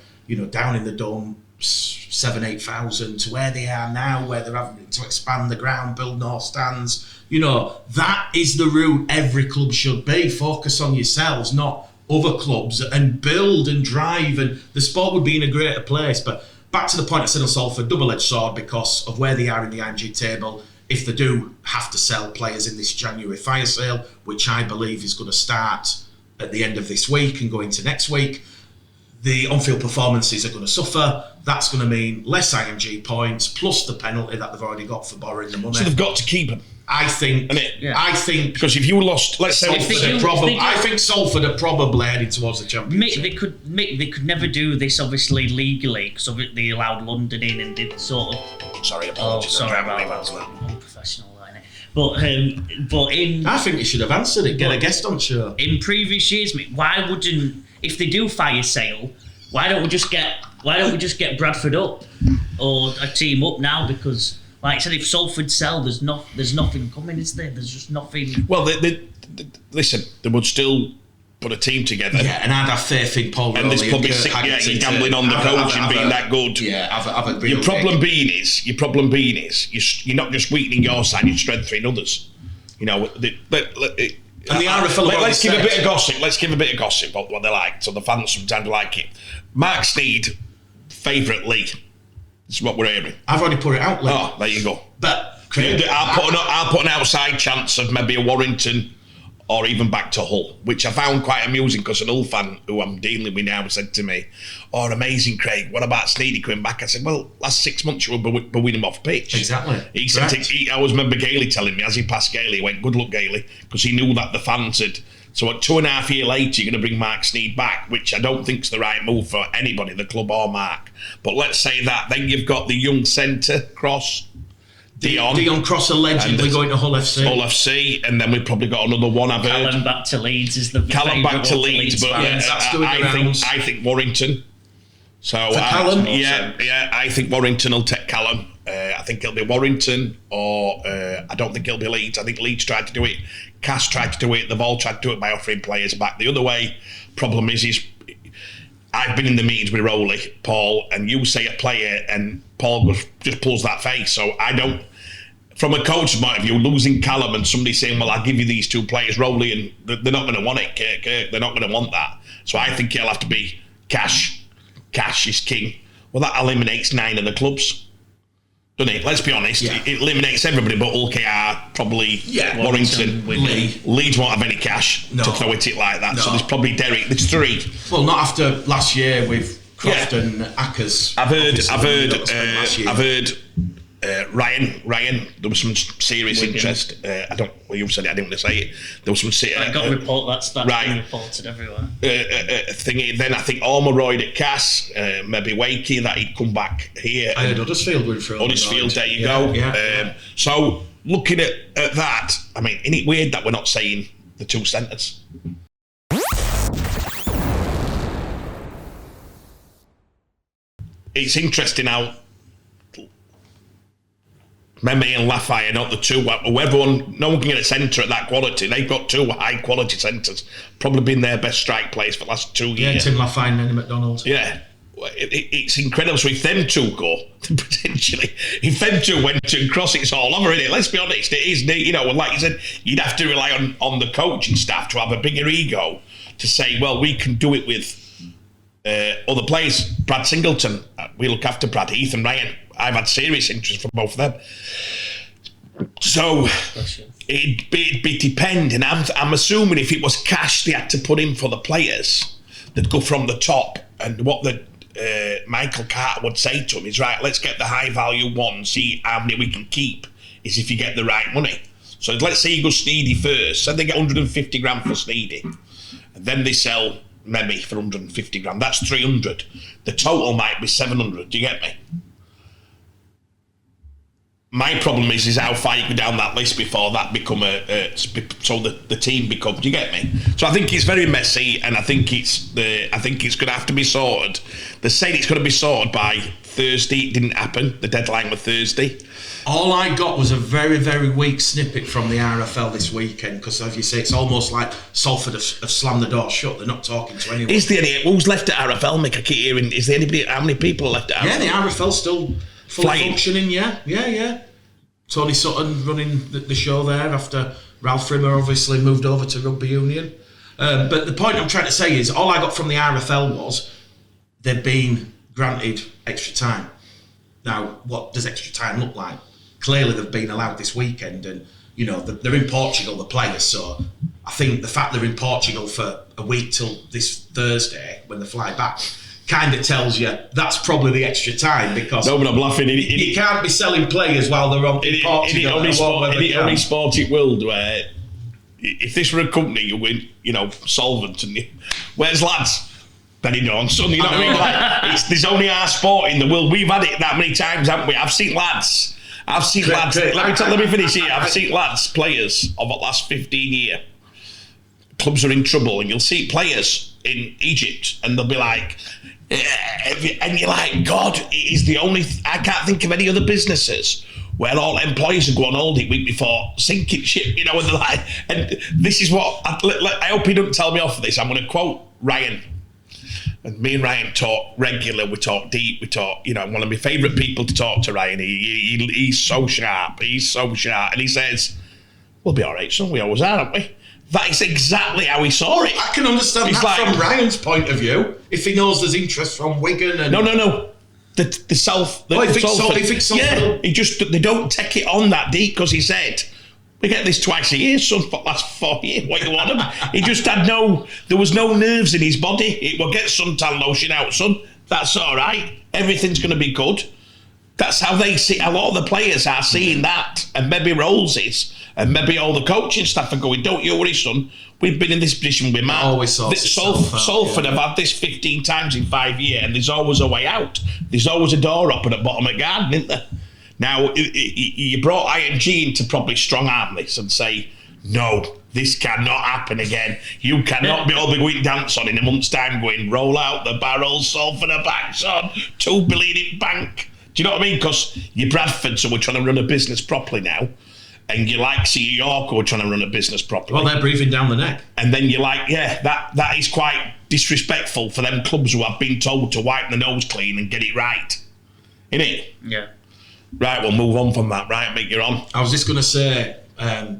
down in the Dome, 7,000-8,000 to where they are now, where they're having to expand the ground, build more stands, that is the route every club should be. Focus on yourselves, not other clubs, and build and drive, and the sport would be in a greater place. But back to the point I said on Salford, double-edged sword because of where they are in the IMG table. If they do have to sell players in this January fire sale, which I believe is going to start at the end of this week and go into next week, the on-field performances are going to suffer. That's going to mean less IMG points plus the penalty that they've already got for borrowing the money. So they've got to keep them. I think. Because if you lost, let's say, I think Salford are probably heading towards the championship. They could never do this, obviously legally, because they allowed London in and did sort of. Sorry about that. Unprofessional, isn't it? But in. I think you should have answered it. Get a guest on show. In previous years, why wouldn't, if they do fire sale, why don't we just get Bradford up or a team up now? Because, like I said, if Salford sell, there's nothing coming, is there? There's just nothing. Well, listen, they would still put a team together. Yeah, and I'd have faith in Paul. And there's probably you're gambling on the coach and being that good. Yeah, your problem being is you're not just weakening your side, you're strengthening others. You know, and the RFL. Let's give a bit of gossip. Let's give a bit of gossip about what they like. So the fans sometimes like it. Mark Sneed, favourite league. This is what we're hearing. I've already put it out. Oh, there you go. But I'll put an outside chance of maybe a Warrington or even back to Hull, which I found quite amusing because an Hull fan who I'm dealing with now said to me, "Oh, amazing, Craig. What about Sneedy coming back?" I said, "Well, last 6 months you were winning him off pitch." Exactly. He said, I always remember Gailey telling me as he passed Gailey, he went, "Good luck, Gailey," because he knew that the fans had. So at 2.5 years later, you're going to bring Mark Sneed back, which I don't think is the right move for anybody, the club or Mark. But let's say that. Then you've got the young centre, Cross. Dion Cross allegedly going to Hull FC. Hull FC, and then we've probably got another one. I've heard. Callum back to Leeds is the Callum back to Leeds, but I think Warrington. So Callum, I think Warrington will take Callum. I think it'll be Warrington, or I don't think it'll be Leeds. I think Leeds tried to do it. Cass tried to do it. They've all tried to do it by offering players back the other way. Problem is I've been in the meetings with Rowley, Paul, and you say a player, and Paul just pulls that face. So I don't. From a coach's point of view, losing Callum and somebody saying, "Well, I'll give you these two players," Rowley, and they're not going to want it. Kirk, they're not going to want that. So I think it'll have to be Cash. Cash is king. Well, that eliminates 9 of the clubs, doesn't it? Let's be honest. Yeah. It eliminates everybody but LKR, probably Warrington. Leeds won't have any cash to throw at it like that. No. So there's probably Derek. There's 3. Well, not after last year with Croft and Ackers. I've heard Ryan, there was some serious interest. You said it, I didn't want to say it. There was some serious. I got a report that's been reported everywhere. Then I think Ormeroyd at Cass, maybe Wakey, that he'd come back here. I heard Huddersfield went through. Huddersfield, there you go. Yeah. So looking at that, I mean, isn't it weird that we're not saying the 2 centres? It's interesting how Meme and Lafayette are not the 2. No one can get a centre at that quality. They've got 2 high quality centres. Probably been their best strike players for the last 2 years. Yeah, Tim Lafayette and Eddie McDonald. Yeah. It's incredible. So if them 2 go, potentially, if them 2 went to Cross, it's all over, isn't it? Let's be honest. It is, like you said, you'd have to rely on the coaching staff to have a bigger ego to say, well, we can do it with other players. Brad Singleton, we look after Brad, Heath and Ryan. I've had serious interest from both of them. So it'd be depend, and I'm assuming if it was cash they had to put in for the players, they'd go from the top. And what the Michael Carter would say to him is, right, let's get the high value one, see how many we can keep, is if you get the right money. So let's say you go Sneedy first, so they get 150 grand for Sneedy, and then they sell Memmy for 150 grand. That's 300. The total might be 700. Do you get me? My problem is how far you go down that list before that become so the team becomes. Do you get me? So I think it's very messy, and I think it's going to have to be sorted. They said it's going to be sorted by Thursday. It didn't happen. The deadline was Thursday. All I got was a very, very weak snippet from the RFL this weekend, because as you say, it's almost like Salford have slammed the door shut. They're not talking to anyone. Is there any? Who's left at RFL, Mick? I keep hearing. Is there anybody? How many people are left at RFL? Yeah, the RFL's still functioning. Yeah. Tony Sutton running the show there after Ralph Rimmer obviously moved over to Rugby Union. But the point I'm trying to say is, all I got from the RFL was they've been granted extra time. Now, what does extra time look like? Clearly, they've been allowed this weekend, and they're in Portugal, the players. So I think the fact they're in Portugal for a week till this Thursday when they fly back kind of tells you that's probably the extra time, because no, but I'm laughing. You can't be selling players while they're on in Portugal. In the only sporting world where if this were a company, you win, solvent, and where's lads? Benny Johnson, you know what I mean? Like, there's only our sport in the world. We've had it that many times, haven't we? I've seen lads. Let me finish here. I've seen lads, players of the last 15 years. Clubs are in trouble, and you'll see players in Egypt, and they'll be like, and you're like, God, it is the only. I can't think of any other businesses where all employees are going on holiday week before sinking ship, and they're like, and this is what I hope he doesn't tell me off for this. I'm going to quote Ryan. And me and Ryan talk regular. We talk deep. We talk. One of my favourite people to talk to, Ryan. He's so sharp. And he says, "We'll be all right, son. We always are, aren't we?" That is exactly how he saw it. I can understand that from Ryan's point of view. If he knows there's interest from Wigan and no. The Salford. Yeah, they don't take it on that deep, because he said, we get this twice a year, son, for the last 4 years. What you want him? He just had there was no nerves in his body. It will get suntan lotion out, son. That's all right. Everything's going to be good. That's how they see. A lot of the players are seeing that, and maybe Rolls and maybe all the coaching staff are going, don't you worry, son. We've been in this position with Matt. Always Salford have had this 15 times in 5 years, and there's always a way out. There's always a door open at the bottom of the garden, isn't there? Now, you brought IMG in to probably strong-arm this and say, no, this cannot happen again. You cannot be all the going dance on in a month's time going, roll out the barrels, Salford are back, son, 2 billion in bank. Do you know what I mean? Because you're Bradford, so we're trying to run a business properly now. And you like see York, who are trying to run a business properly. Well, they're breathing down the neck. And then you're like, that is quite disrespectful for them clubs who have been told to wipe the nose clean and get it right. Isn't it? Yeah. Right, we'll move on from that. Right, Mick, you're on. I was just going to say,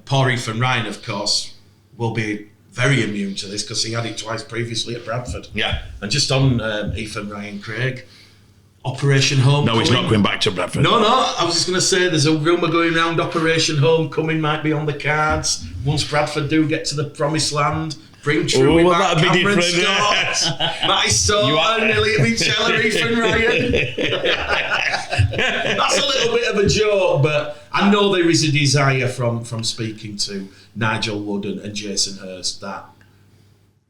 poor Ethan Ryan, of course, will be very immune to this, because he had it twice previously at Bradford. Yeah. And just on Ethan Ryan, Craig, Operation Homecoming. No, he's not going back to Bradford. No, I was just going to say, there's a rumour going around Operation Homecoming might be on the cards. Once Bradford do get to the promised land, bring True back, that'd be Cameron different. Scott, Matty Storr, Elliot Mitchell, Ethan Ryan. That's a little bit of a joke, but I know there is a desire from speaking to Nigel Wood and Jason Hurst that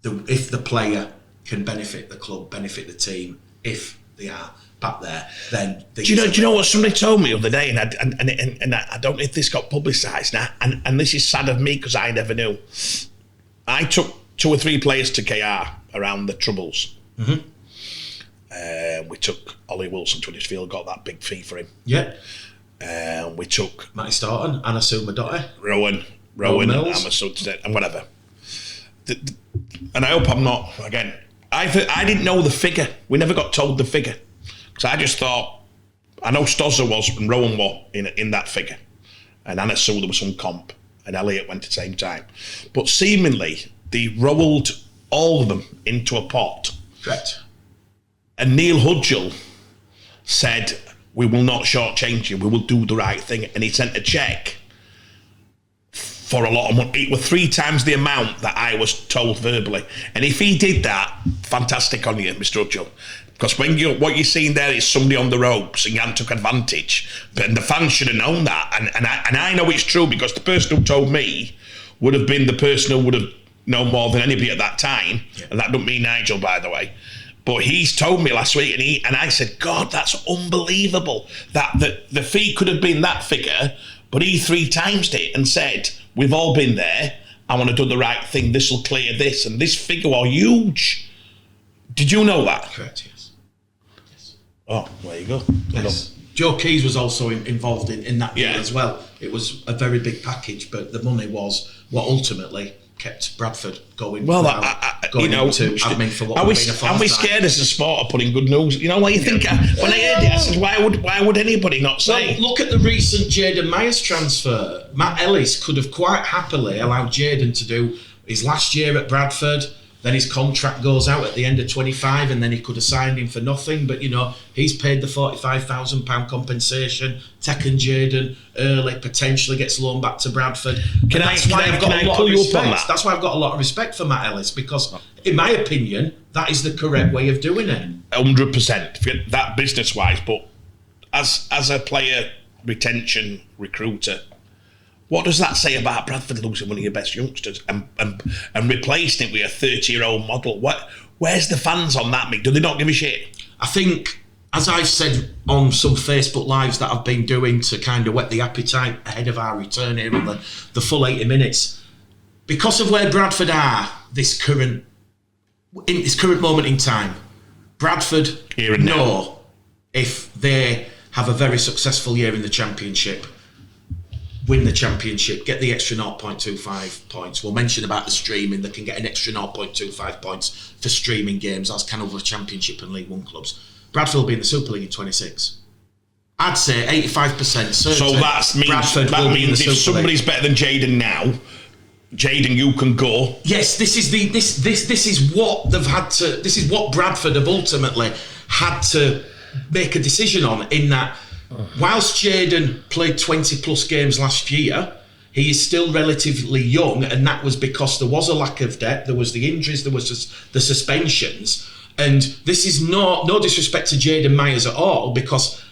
if the player can benefit the club, benefit the team, if they are back there, then do you know what somebody told me the other day, and I don't know if this got publicised now, and this is sad of me because I never knew. I took 2 or 3 players to KR around the Troubles. Mm-hmm. We took Ollie Wilson to Huddersfield, got that big fee for him. Yeah. We took Matty Staunton, Anasu Madotti, Rowan Amasu, and whatever. And I hope I'm not again. I didn't know the figure. We never got told the figure. So I just thought, I know Stozza was and Rowan were in that figure. And Anasu, there was some comp. And Elliot went at the same time. But seemingly, they rolled all of them into a pot. Correct. And Neil Hudgell said, we will not shortchange you, we will do the right thing. And he sent a cheque for a lot of money. It was 3 times the amount that I was told verbally. And if he did that, fantastic on you, Mr. Hudgell. Because what you're seeing there is somebody on the ropes and Jan took advantage. But the fans should have known that. And I know it's true because the person who told me would have been the person who would have known more than anybody at that time. Yeah. And that don't mean Nigel, by the way. But he's told me last week, and I said, God, that's unbelievable. That the fee could have been that figure, but he 3 times it and said, we've all been there. I want to do the right thing. This will clear this. And this figure was huge. Did you know that? Correct, yes. Oh, there you go. Yes. Joe Keys was also involved in that deal as well. It was a very big package, but the money was what ultimately kept Bradford going. Well, going into admin for what was being a false are we scared as a sport of putting good news? You know what you think? When I heard it, I said, why would anybody not say? Well, look at the recent Jaden Myers transfer. Matt Ellis could have quite happily allowed Jaden to do his last year at Bradford. Then his contract goes out at the end of 25, and then he could have signed him for nothing. But, he's paid the £45,000 compensation, taken Jaden early, potentially gets loaned back to Bradford. That's why I've got a lot of respect for Matt Ellis, because, in my opinion, that is the correct way of doing it. 100%. That business-wise, but as a player retention recruiter, what does that say about Bradford losing one of your best youngsters and replacing it with a 30-year-old model? Where's the fans on that, Mick? Do they not give a shit? I think, as I've said on some Facebook Lives that I've been doing to kind of whet the appetite ahead of our return here on the full 80 minutes, because of where Bradford are this current moment in time, Bradford Here and know if they have a very successful year in the Championship, win the Championship, get the extra 0.25 points. We'll mention about the streaming. They can get an extra 0.25 points for streaming games. That's kind of the Championship and League One clubs. Bradford will be in the Super League in 26. I'd say 85% certain. So that means if somebody's better than Jayden now, Jayden, you can go. Yes, this is what they've had to. This is what Bradford have ultimately had to make a decision on. In that, whilst Jayden played 20 plus games last year, he is still relatively young, and that was because there was a lack of depth. There was the injuries, there was the suspensions, and this is no disrespect to Jayden Myers at all, because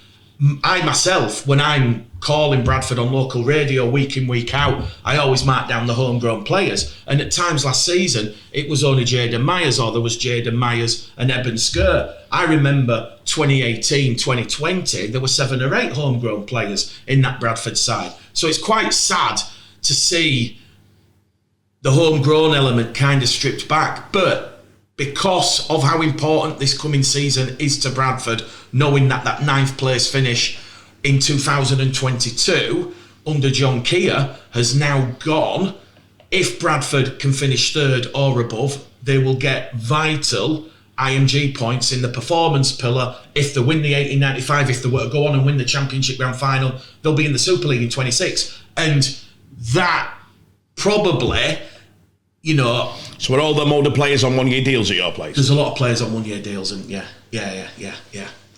I myself, when I'm calling Bradford on local radio week in, week out, I always mark down the homegrown players. And at times last season, it was only Jayden Myers, or there was Jayden Myers and Eben Skur. I remember 2018, 2020, there were 7 or 8 homegrown players in that Bradford side. So it's quite sad to see the homegrown element kind of stripped back. But because of how important this coming season is to Bradford, knowing that 9th place finish in 2022 under John Keir has now gone, if Bradford can finish 3rd or above, they will get vital IMG points in the performance pillar. If they win the 1895, if they were to go on and win the Championship Grand Final, they'll be in the Super League in 26. And that probably, So are all them older players on 1-year deals at your place? There's a lot of players on 1-year deals, and yeah.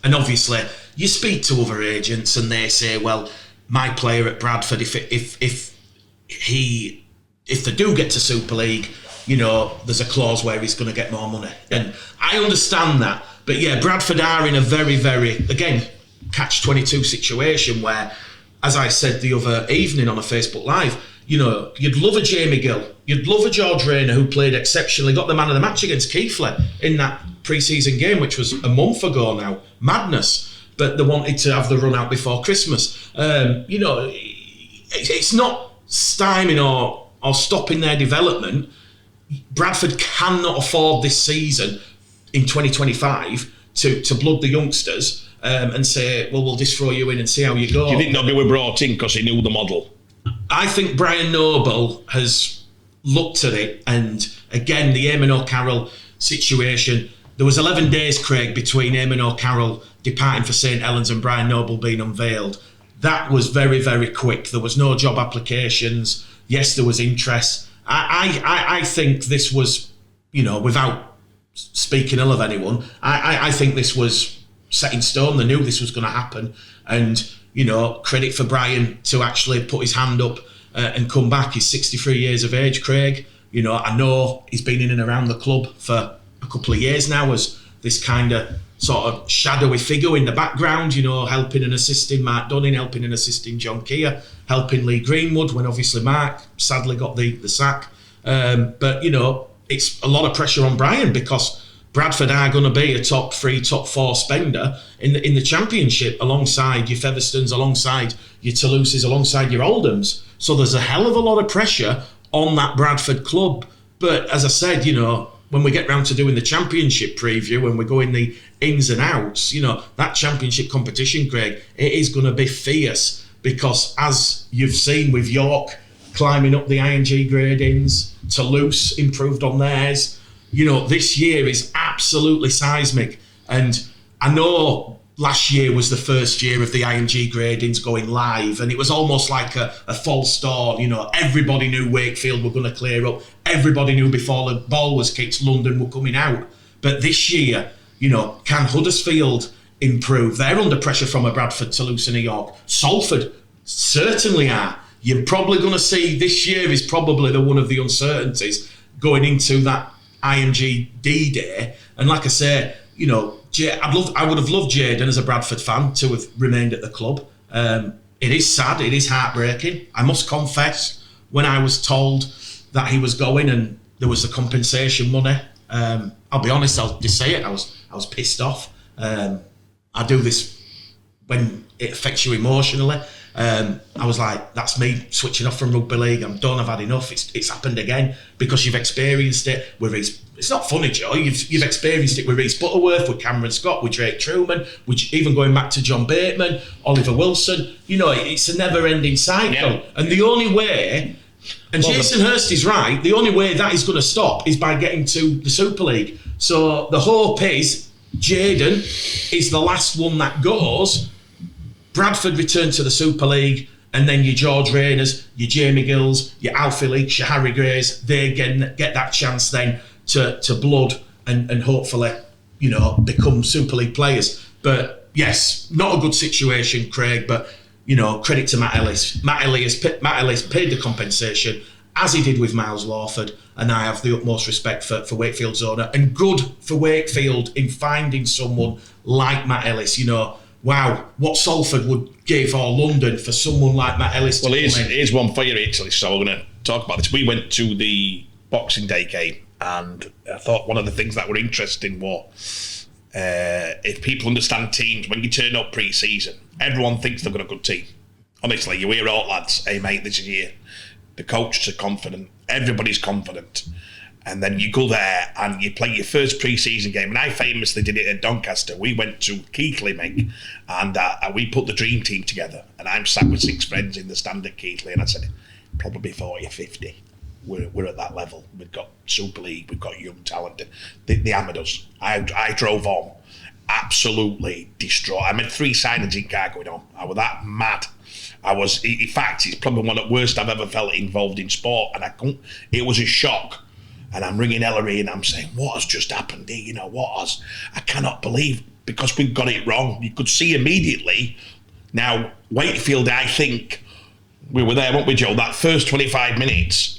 And obviously, you speak to other agents, and they say, "Well, my player at Bradford, if they do get to Super League, there's a clause where he's going to get more money." And I understand that, but yeah, Bradford are in a very, very, again, catch-22 situation where, as I said the other evening on a Facebook Live, you'd love a Jamie Gill, you'd love a George Rayner, who played exceptionally, got the man of the match against Keighley in that pre-season game, which was a month ago now. Madness. But they wanted to have the run out before Christmas. It's not stymieing or stopping their development. Bradford cannot afford this season in 2025 to blood the youngsters and say, well, we'll just throw you in and see how you go. Do you think they were brought in because he knew the model? I think Brian Noble has looked at it, and again, the Eamon O'Carroll situation, there was 11 days, Craig, between Eamon O'Carroll departing for St Helens and Brian Noble being unveiled. That was very, very quick. There was no job applications. Yes, there was interest. I think this was, without speaking ill of anyone, I think this was set in stone. They knew this was going to happen. And, credit for Brian to actually put his hand up and come back. He's 63 years of age, Craig. I know he's been in and around the club for a couple of years now as this kind of sort of shadowy figure in the background, helping and assisting Mark Dunning, helping and assisting John Keir, helping Lee Greenwood when obviously Mark sadly got the sack. But, it's a lot of pressure on Brian because Bradford are going to be a top 3, top 4 spender in the Championship alongside your Featherstones, alongside your Toulouses, alongside your Oldhams. So there's a hell of a lot of pressure on that Bradford club. But as I said, when we get round to doing the Championship preview, when we go in the ins and outs, that Championship competition, Greg, it is going to be fierce because as you've seen with York climbing up the IMG gradings, Toulouse improved on theirs, this year is absolutely seismic. And I know last year was the first year of the IMG gradings going live, and it was almost like a false dawn. Everybody knew Wakefield were going to clear up. Everybody knew before the ball was kicked, London were coming out. But this year, can Huddersfield improve? They're under pressure from a Bradford, Toulouse and a York. Salford certainly are. You're probably going to see this year is probably one of the uncertainties going into that IMG D-Day. And like I say, you know, I would have loved Jayden as a Bradford fan to have remained at the club. It is sad, it is heartbreaking. I must confess, when I was told that he was going and there was the compensation money, I'll be honest, I'll just say it, I was pissed off. I do this when it affects you emotionally. I was like, that's me switching off from rugby league. I'm done. I've had enough. It's happened again because you've experienced it with Reece. It's not funny, Joe. You've experienced it with Reece Butterworth, with Cameron Scott, with Drake Truman, which even going back to John Bateman, Oliver Wilson. You know, it's a never-ending cycle. Yeah. And the only way, and Jason Hurst is right, the only way that is going to stop is by getting to the Super League. So the hope is Jayden is the last one that goes. Bradford return to the Super League, and then your George Rayners, your Jamie Gills, your Alfie Leaks, your Harry Greys, they get that chance then to blood and hopefully, you know, become Super League players. But yes, not a good situation, Craig, but, you know, credit to Matt Ellis. Matt Ellis paid the compensation, as he did with Miles Lawford, and I have the utmost respect for Wakefield's owner, and good for Wakefield in finding someone like Matt Ellis, you know. Wow, what Salford would give or London for someone like Matt Ellis to come in. Here's one for you, actually, so we're going to talk about this. We went to the Boxing Day game, and I thought one of the things that were interesting was if people understand teams, when you turn up pre-season, everyone thinks they've got a good team. Honestly, you hear all lads, hey mate, this is year. The coaches are confident, everybody's confident. And then you go there and you play your first pre-season game. And I famously did it at Doncaster. We went to Keighley, mate, and we put the dream team together. And I'm sat with 6 friends in the stand at Keighley, and I said, probably 40 or 50. We're at that level. We've got Super League, we've got young talent. The amateurs. I drove on, absolutely distraught. I made 3 signings in car going on. I was that mad. In fact, it's probably one of the worst I've ever felt involved in sport. And it was a shock. And I'm ringing Ellery and I'm saying, what has just happened here? You know, I cannot believe, because we've got it wrong. You could see immediately. Now, Wakefield, I think, we were there, weren't we, Joe? That first 25 minutes,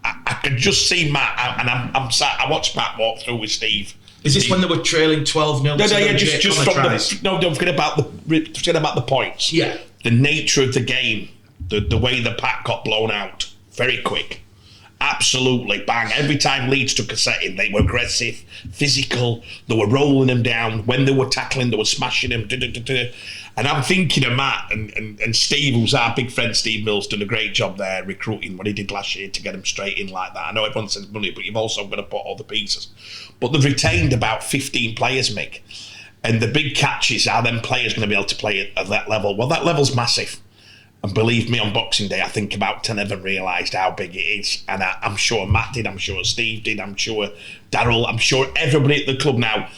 I could just see Matt, and I'm sat, I watched Matt walk through with Steve. Is this when they were trailing 12-0? No, don't forget about the points. Yeah. The nature of the game, the way the pack got blown out, very quick. Absolutely, bang. Every time Leeds took a set in, they were aggressive, physical, they were rolling them down. When they were tackling, they were smashing them. And I'm thinking of Matt and Steve, who's our big friend, Steve Mills, done a great job there recruiting what he did last year to get them straight in like that. I know everyone says money, but you've also got to put all the pieces. But they've retained about 15 players, Mick. And the big catch is, are them players going to be able to play at that level? Well, that level's massive. And believe me, on Boxing Day, I think about 10 of them realised how big it is. And I'm sure Matt did, I'm sure Steve did, I'm sure Darryl, I'm sure everybody at the club now.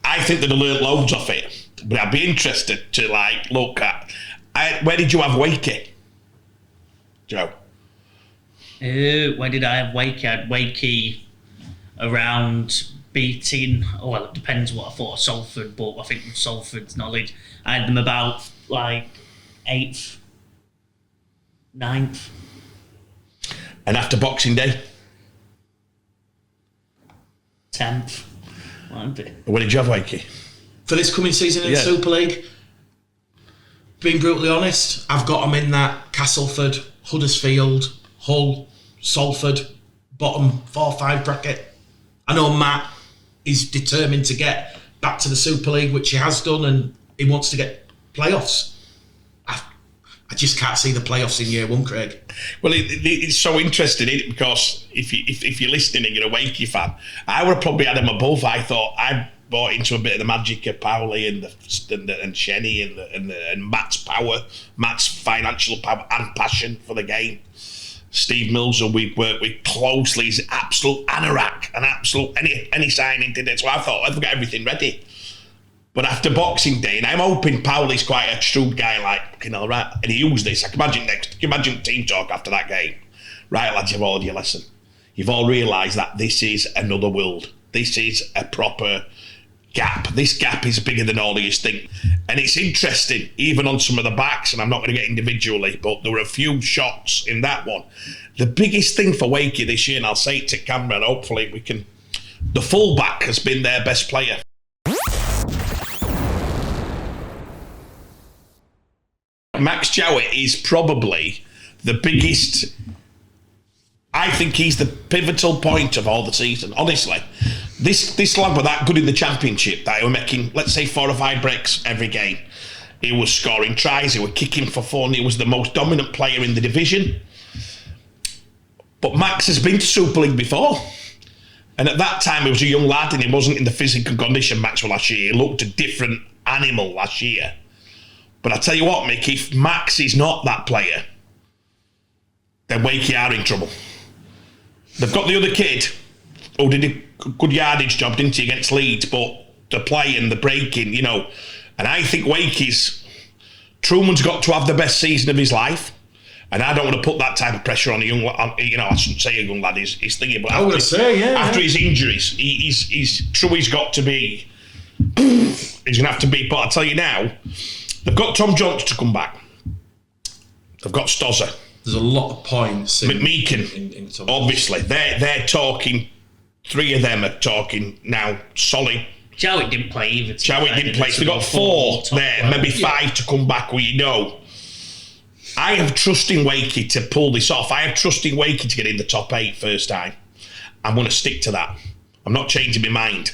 I think they've learned loads of it. But I'd be interested to look at, where did you have Wakey, Joe? Where did I have Wakey? I had Wakey around beating, well, it depends what I thought of Salford, but I think with Salford's knowledge, I had them about 8th. 9th. And after Boxing Day? 10th. Where did you have Wakey? For this coming season in the Super League, being brutally honest, I've got them in that Castleford, Huddersfield, Hull, Salford, bottom 4-5 bracket. I know Matt is determined to get back to the Super League, which he has done, and he wants to get playoffs. I just can't see the playoffs in year 1, Craig. Well, it's so interesting, isn't it? Because if you're listening and you're a Wakey fan, I would have probably had him above. I thought I bought into a bit of the magic of Powley and Shenny and Matt's power, Matt's financial power and passion for the game. Steve Mills, who we worked with closely, is absolute anorak, and absolute any signing did it. So I thought I've got everything ready. But after Boxing Day, and I'm hoping Powley's quite a shrewd guy, right, and he used this. I can imagine team talk after that game. Right, lads, you've all had your lesson. You've all realised that this is another world. This is a proper gap. This gap is bigger than all of you think. And it's interesting, even on some of the backs, and I'm not going to get individually, but there were a few shots in that one. The biggest thing for Wakey this year, and I'll say it to camera, and hopefully we can The fullback has been their best player. Max Jowett is probably the biggest. I think he's the pivotal point of all the season. Honestly, this lad were that good in the Championship that he were making, let's say, 4 or 5 breaks every game. He was scoring tries. He was kicking for fun. He was the most dominant player in the division. But Max has been to Super League before. And at that time, he was a young lad and he wasn't in the physical condition Max was last year. He looked a different animal last year. But I tell you what, Mick, if Max is not that player, then Wakey are in trouble. They've got the other kid who did a good yardage job, didn't he, against Leeds, but the play and the breaking, you know. And I think Truman's got to have the best season of his life. And I don't want to put that type of pressure on a young lad. You know, I shouldn't say a young lad, he's thinking, but after his injuries, he's got to be, he's going to have to be, but I'll tell you now, they've got Tom Johnson to come back. They've got Stozza. There's a lot of points. McMeekin, obviously. They're talking, 3 of them are talking now solid. Jowett didn't play either. Jowett didn't play. So they've got 4 there, maybe 5 to come back, who you know. I have trust in Wakey to pull this off. I have trust in Wakey to get in the top 8 first time. I'm going to stick to that. I'm not changing my mind.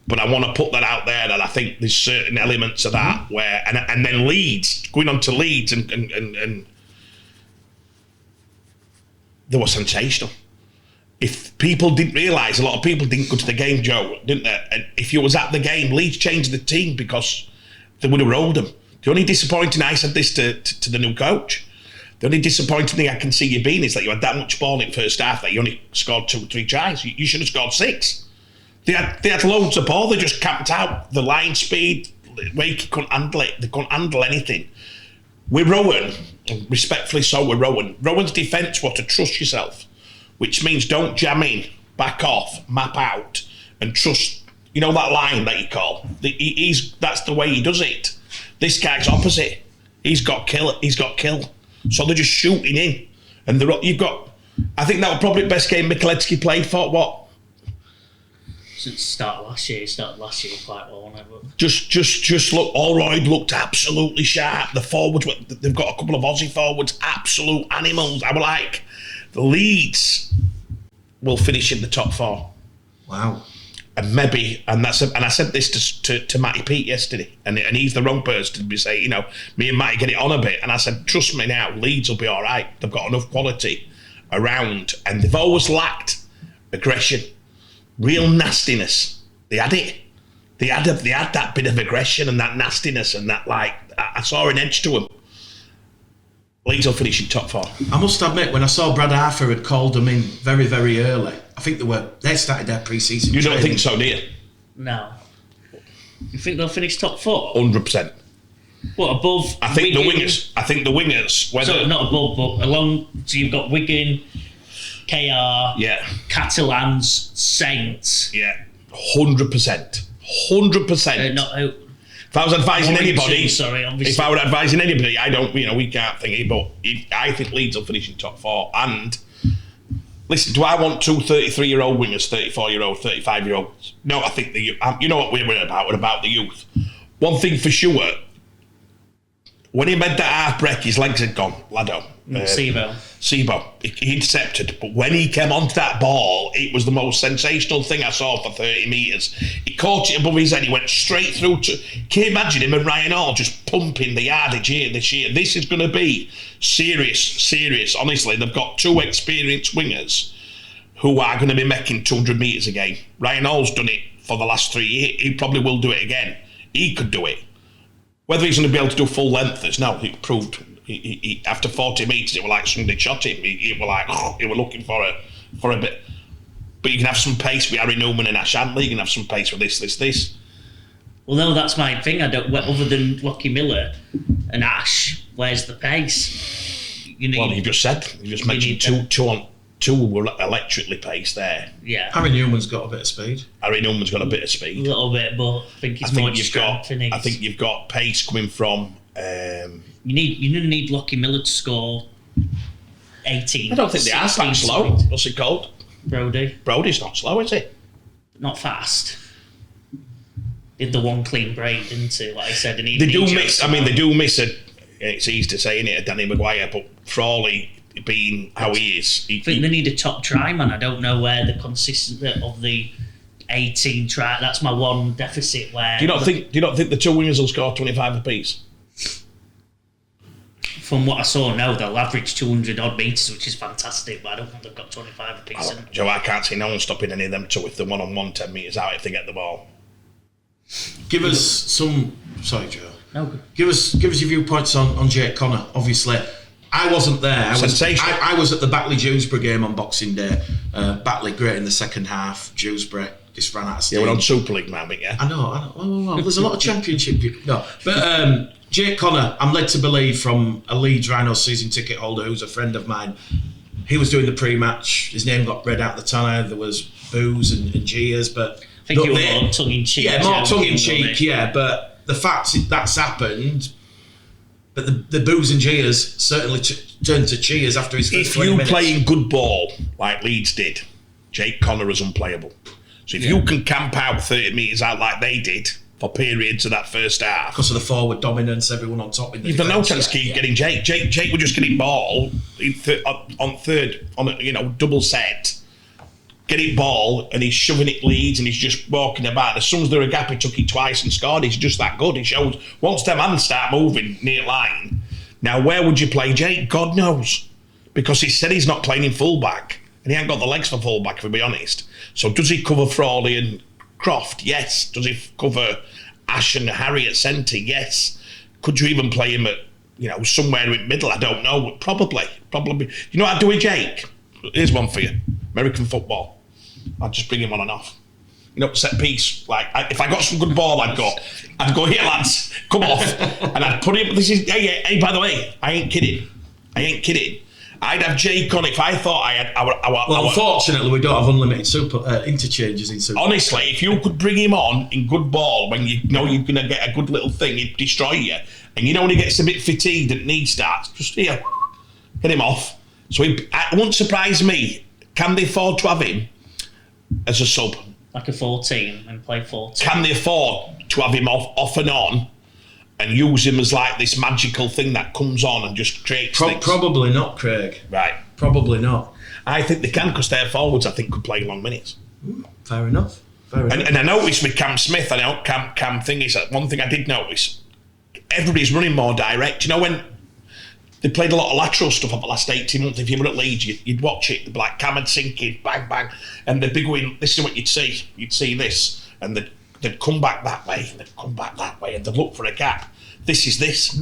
But I want to put that out there that I think there's certain elements of that where... And then Leeds, going on to Leeds and they were sensational. If people didn't realise, a lot of people didn't go to the game, Joe, didn't they? And if you was at the game, Leeds changed the team because they would have rolled them. The only disappointing, I said this to the new coach, the only disappointing thing I can see you being is that you had that much ball in first half that you only scored 2 or 3 tries. You should have scored 6. They had loads of ball. They just camped out. The line speed, Wakey couldn't handle it. They couldn't handle anything. With Rowan, respectfully so with Rowan, Rowan's defence was to trust yourself, which means don't jam in, back off, map out, and trust, you know, that line that you call. That's the way he does it. This guy's opposite. He's got kill. So they're just shooting in. And you've got, I think that was probably the best game Michalewski played for, what? Since the start of last year. He started last year quite well, wasn't it? But... Just look, Allroyd looked absolutely sharp. The forwards, they've got a couple of Aussie forwards, absolute animals. I were like, the Leeds will finish in the top 4. Wow. And maybe, and I said this to Matty Pete yesterday, and he's the wrong person to be saying, you know, me and Matty get it on a bit, and I said, trust me now, Leeds will be all right. They've got enough quality around, and they've always lacked aggression, real nastiness. They had it. They had that bit of aggression and that nastiness, and that, like, I saw an edge to them. Leeds will finish in top 4. I must admit, when I saw Brad Arthur had called them in very, very early, I think they started their pre-season. You don't think so, do you? No. You think they'll finish top 4? 100%. What, above? I think Wigan? the wingers. Whether So not above, but along. So you've got Wigan, KR, Catalans, Saints. Yeah, 100%. 100%. Not if I was advising anybody, obviously. If I were advising anybody, I don't, you know, we can't think it, but I think Leeds will finish in top 4. And listen, do I want 2 33-year-old wingers, 34-year-old, 35-year-olds? No, I think you know what we're about. We're about the youth. One thing for sure, when he made that half break, his legs had gone, Lado. Sebo, he intercepted, but when he came onto that ball, it was the most sensational thing I saw for 30 metres. He caught it above his head, he went straight through to... Can you imagine him and Ryan Hall just pumping the yardage here this year? This is going to be serious. Honestly, they've got 2 experienced wingers who are going to be making 200 metres a game. Ryan Hall's done it for the last 3 years. He probably will do it again. He could do it. Whether he's going to be able to do full lengths, no, he proved... He, after 40 metres, it was like somebody shot him. He was like, he was looking for a bit. But you can have some pace with Harry Newman and Ash Hanley. You can have some pace with this. Well, no, that's my thing. I don't. Other than Lockie Miller and Ash, where's the pace? You just mentioned two were electrically paced there. Yeah. Harry Newman's got a bit of speed. A little bit, but I think he's more strength. I think you've got pace coming from. You need Lockie Miller to score 18. I don't think they are that slow. What's it called? Brody's not slow, is he? not fast. Did the one clean break, didn't he? Like I said, and they do miss. I mean, they do miss a. It's easy to say, innit, a Danny Maguire, but Frawley being how he is, I think they need a top try man. I don't know where the consistency of the 18 try. That's my one deficit. Where do you not think the two wingers will score 25 apiece? From what I saw, no, they'll average 200 odd metres, which is fantastic, but I don't think they've got 25 apiece. Joe, I can't see no one stopping any of them two if they're 1-on-1 10 metres out if they get the ball. Give us some. Sorry, Joe. No, good. Give us your viewpoints on Jake Connor. Obviously, I wasn't there. I was at the Batley-Dewsbury game on Boxing Day. Batley great in the second half. Dewsbury just ran out of steam. Yeah, we're on Super League now, yeah. I know. Well, there's a lot of championship. No, but Jake Connor, I'm led to believe from a Leeds Rhino season ticket holder who's a friend of mine. He was doing the pre-match. His name got read out the tannoy. There was boos and jeers, but I think you were more tongue-in-cheek. Yeah, more tongue-in-cheek, yeah, but the fact that's happened, but the boos and jeers certainly turned to cheers after his first 20 minutes. If you playing good ball, like Leeds did, Jake Connor is unplayable. So if you can camp out 30 metres out like they did for periods of that first half... Because of the forward dominance, everyone on top in the you've got no chance to keep getting Jake. Jake would just getting ball on third, double set, get it ball, and he's shoving it Leeds and he's just walking about. As soon as there a gap, he took it twice and scored. He's just that good. He shows once them hands start moving near line. Now, where would you play Jake? God knows. Because he said he's not playing in fullback, and he ain't got the legs for fullback, if we be honest. So does he cover Frawley and Croft? Yes. Does he cover Ash and Harry at centre? Yes. Could you even play him at, somewhere in the middle? I don't know. Probably. You know what I'd do with Jake? Here's one for you. American football. I'd just bring him on and off. Set piece. Like, if I got some good ball, I'd go, here, lads, come off. And I'd put him, hey, by the way, I ain't kidding. I'd have Jake on if I thought I had unfortunately, we don't have unlimited interchanges in Super. Honestly, if you could bring him on in good ball when you know you're going to get a good little thing, he'd destroy you. And when he gets a bit fatigued and knee starts, just here, get him off. So it won't surprise me. Can they afford to have him as a sub? Like a 14 and play 14. Can they afford to have him off and on and use him as like this magical thing that comes on and just creates things? Probably not, Craig. Right. Probably not. I think they can because their forwards, I think, could play long minutes. Fair enough. And I noticed with Cam Smith, I know Cam thing is, one thing I did notice, everybody's running more direct. When they played a lot of lateral stuff over the last 18 months. If you were at Leeds, you'd watch it. They'd be like Cam and sinking, bang, bang. And they'd be going, this is what you'd see. You'd see this. And they'd come back that way. And they'd come back that way. And they'd look for a gap. This is this.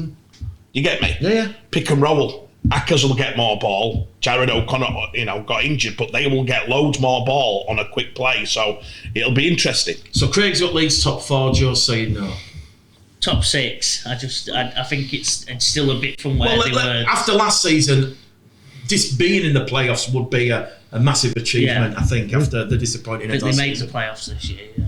You get me? Yeah. Pick and roll. Ackers will get more ball. Jared O'Connor, got injured. But they will get loads more ball on a quick play. So it'll be interesting. So Craig's got Leeds top 4. Joe's saying no. Top 6. I think it's still a bit from where they were. After last season, this being in the playoffs would be a massive achievement, I think, after the disappointing But they made the playoffs this year, yeah.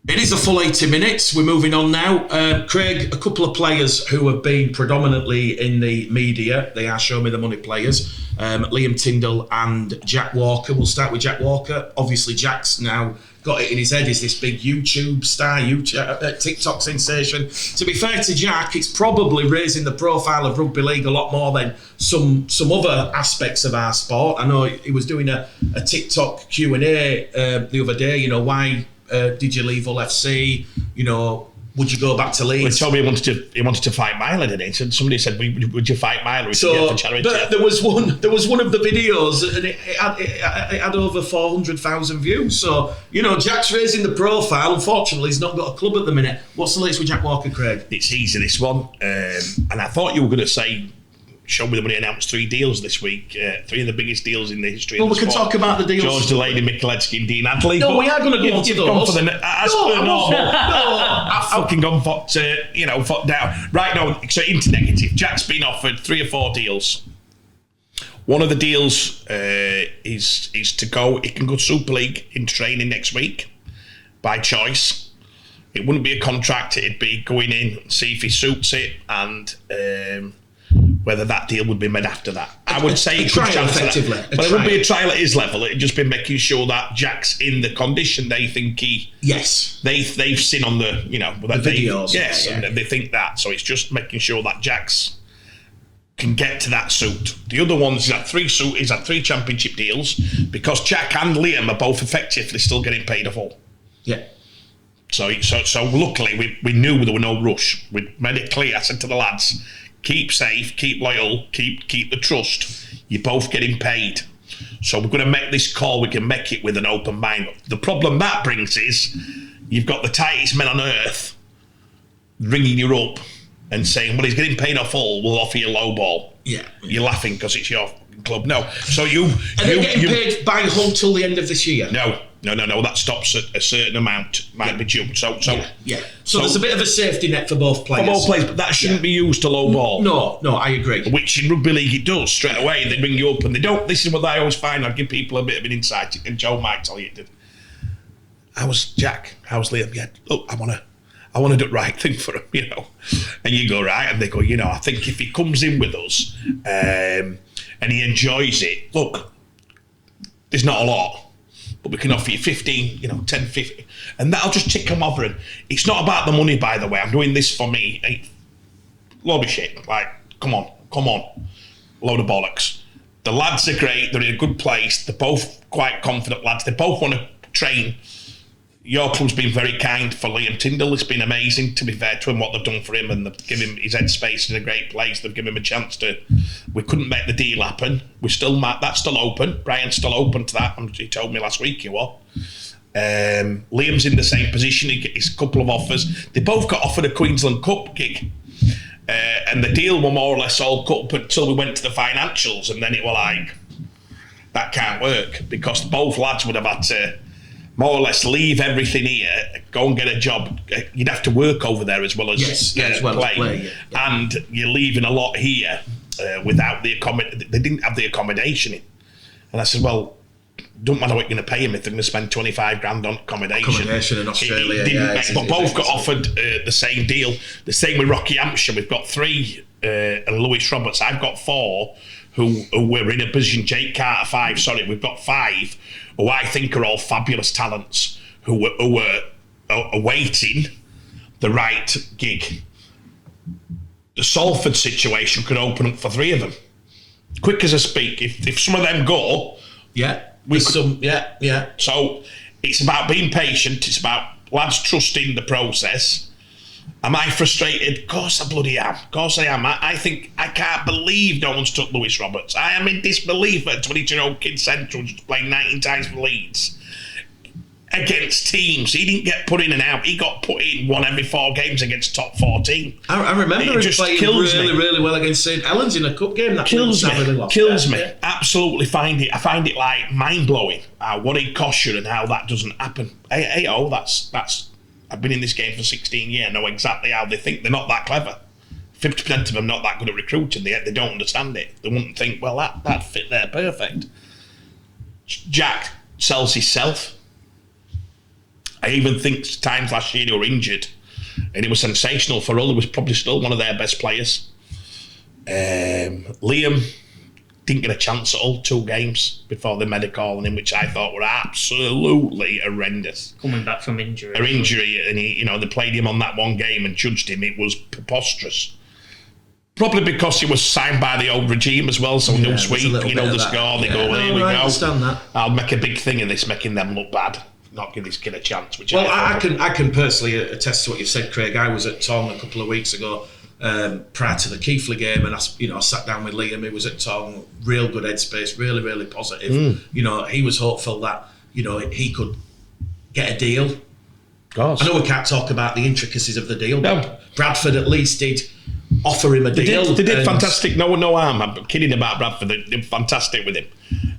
It is a full 80 minutes. We're moving on now. Craig, a couple of players who have been predominantly in the media. They are Show Me the Money players. Liam Tyndall and Jack Walker. We'll start with Jack Walker. Obviously, Jack's now got it in his head. Is this big YouTube star, TikTok sensation? To be fair to Jack, it's probably raising the profile of rugby league a lot more than some other aspects of our sport. I know he was doing a TikTok Q&A the other day. Why did you leave Hull FC? Would you go back to Leeds? Well, he told me he wanted to fight Myler, didn't he? So somebody said, "Would you fight Myler?" But there was one of the videos, and it had over 400,000 views. So Jack's raising the profile. Unfortunately, he's not got a club at the minute. What's the latest with Jack Walker, Craig? It's easy, this one, and I thought you were going to say, Show Me the Money announced 3 deals this week, 3 of the biggest deals in the history of the sport. Well, we can talk about the deals. George Delaney, Michalewski and Dean Adley. No, we are going to go on to those. Gone for I've fucking gone for down. Right, no, so into negative. Jack's been offered 3 or 4 deals. One of the deals is to go, he can go Super League in training next week by choice. It wouldn't be a contract, it'd be going in, see if he suits it, and whether that deal would be made after that. I would say a trial, effectively. But it would be a trial at his level. It'd just be making sure that Jack's in the condition they think he. Yes. They've seen on the the videos. Yes, and they think that. So it's just making sure that Jack's can get to that suit. The other ones, he's had 3 championship deals because Jack and Liam are both effectively still getting paid a full. Yeah. So luckily we knew there were no rush. We made it clear. I said to the lads, keep safe, keep loyal, keep the trust. You're both getting paid. So we're going to make this call. We can make it with an open mind. The problem that brings is you've got the tightest men on earth ringing you up and saying, well, he's getting paid off all, we'll offer you a low ball. Yeah. You're laughing because it's your club. No. So you... Are they getting paid by Hull till the end of this year? No. That stops at a certain amount, might be due. So there's a bit of a safety net for both players. For both players, but that shouldn't be used to low ball. No, I agree. Which in rugby league it does straight away. They ring you up and they don't. This is what I always find. I give people a bit of an insight, and Joe might tell you it did. How's Jack? How's Liam? Yeah, look, I want to do the right thing for him, And you go, right, and they go, I think if he comes in with us and he enjoys it, look, there's not a lot. But we can offer you 15, 10, 50. And that'll just tick them over. And it's not about the money, by the way. I'm doing this for me. Load of shit. Like, come on. Load of bollocks. The lads are great. They're in a good place. They're both quite confident lads. They both want to train. Your club's been very kind for Liam Tyndall. It's been amazing, to be fair to him, what they've done for him, and they've given him his headspace in a great place. They've given him a chance to. We couldn't make the deal happen. That's still open. Brian's still open to that. He told me last week he was. Liam's in the same position. He gets a couple of offers. They both got offered a Queensland Cup gig, and the deal were more or less all cut up until we went to the financials, and then it were like, that can't work, because both lads would have had to more or less leave everything here, go and get a job. You'd have to work over there as well as play. Yeah. And you're leaving a lot here without the accommodation. They didn't have the accommodation in. And I said, well, don't matter what you're going to pay them if they're going to spend 25 grand on accommodation. Accommodation in Australia. But both got offered the same deal. The same with Rocky Hampshire. We've got 3, and Lewis Roberts. I've got 4 who were in a position. Jake Carter 5. Sorry, we've got 5 who I think are all fabulous talents who were awaiting the right gig. The Salford situation could open up for 3 of them. Quick as I speak, if some of them go, So it's about being patient. It's about lads trusting the process. Am I frustrated? Of course I bloody am. Of course I am. I think I can't believe no one's took Lewis Roberts. I am in disbelief at 22-year-old kid Central just playing 19 times for Leeds against teams. He didn't get put in and out. He got put in 1 every 4 games against top 14. I remember him playing really well against St Helens in a cup game. That kills me. Absolutely I find it like mind blowing what it costs you and how that doesn't happen. That's. I've been in this game for 16 years. I know exactly how they think. They're not that clever. 50% of them not that good at recruiting. They don't understand it. They wouldn't think, well, that fit there perfect. Jack sells himself. I even think times last year they were injured, and it was sensational for Hull. He was probably still one of their best players. Liam didn't get a chance at all 2 games before they made a call on him, which I thought were absolutely horrendous. Coming back from injury. And they played him on that 1 game and judged him. It was preposterous. Probably because he was signed by the old regime as well, so no sweep, the score, they go, here we go. Understand that. I'll make a big thing of this, making them look bad, not give this kid a chance. I can personally attest to what you've said, Craig. I was at Tong a couple of weeks ago, prior to the Keighley game, and I sat down with Liam. He was at Tong, real good headspace, really, really positive. He was hopeful that he could get a deal. I know we can't talk about the intricacies of the deal, but Bradford at least did offer him a deal. They did fantastic. No harm. I'm kidding about Bradford. They did fantastic with him.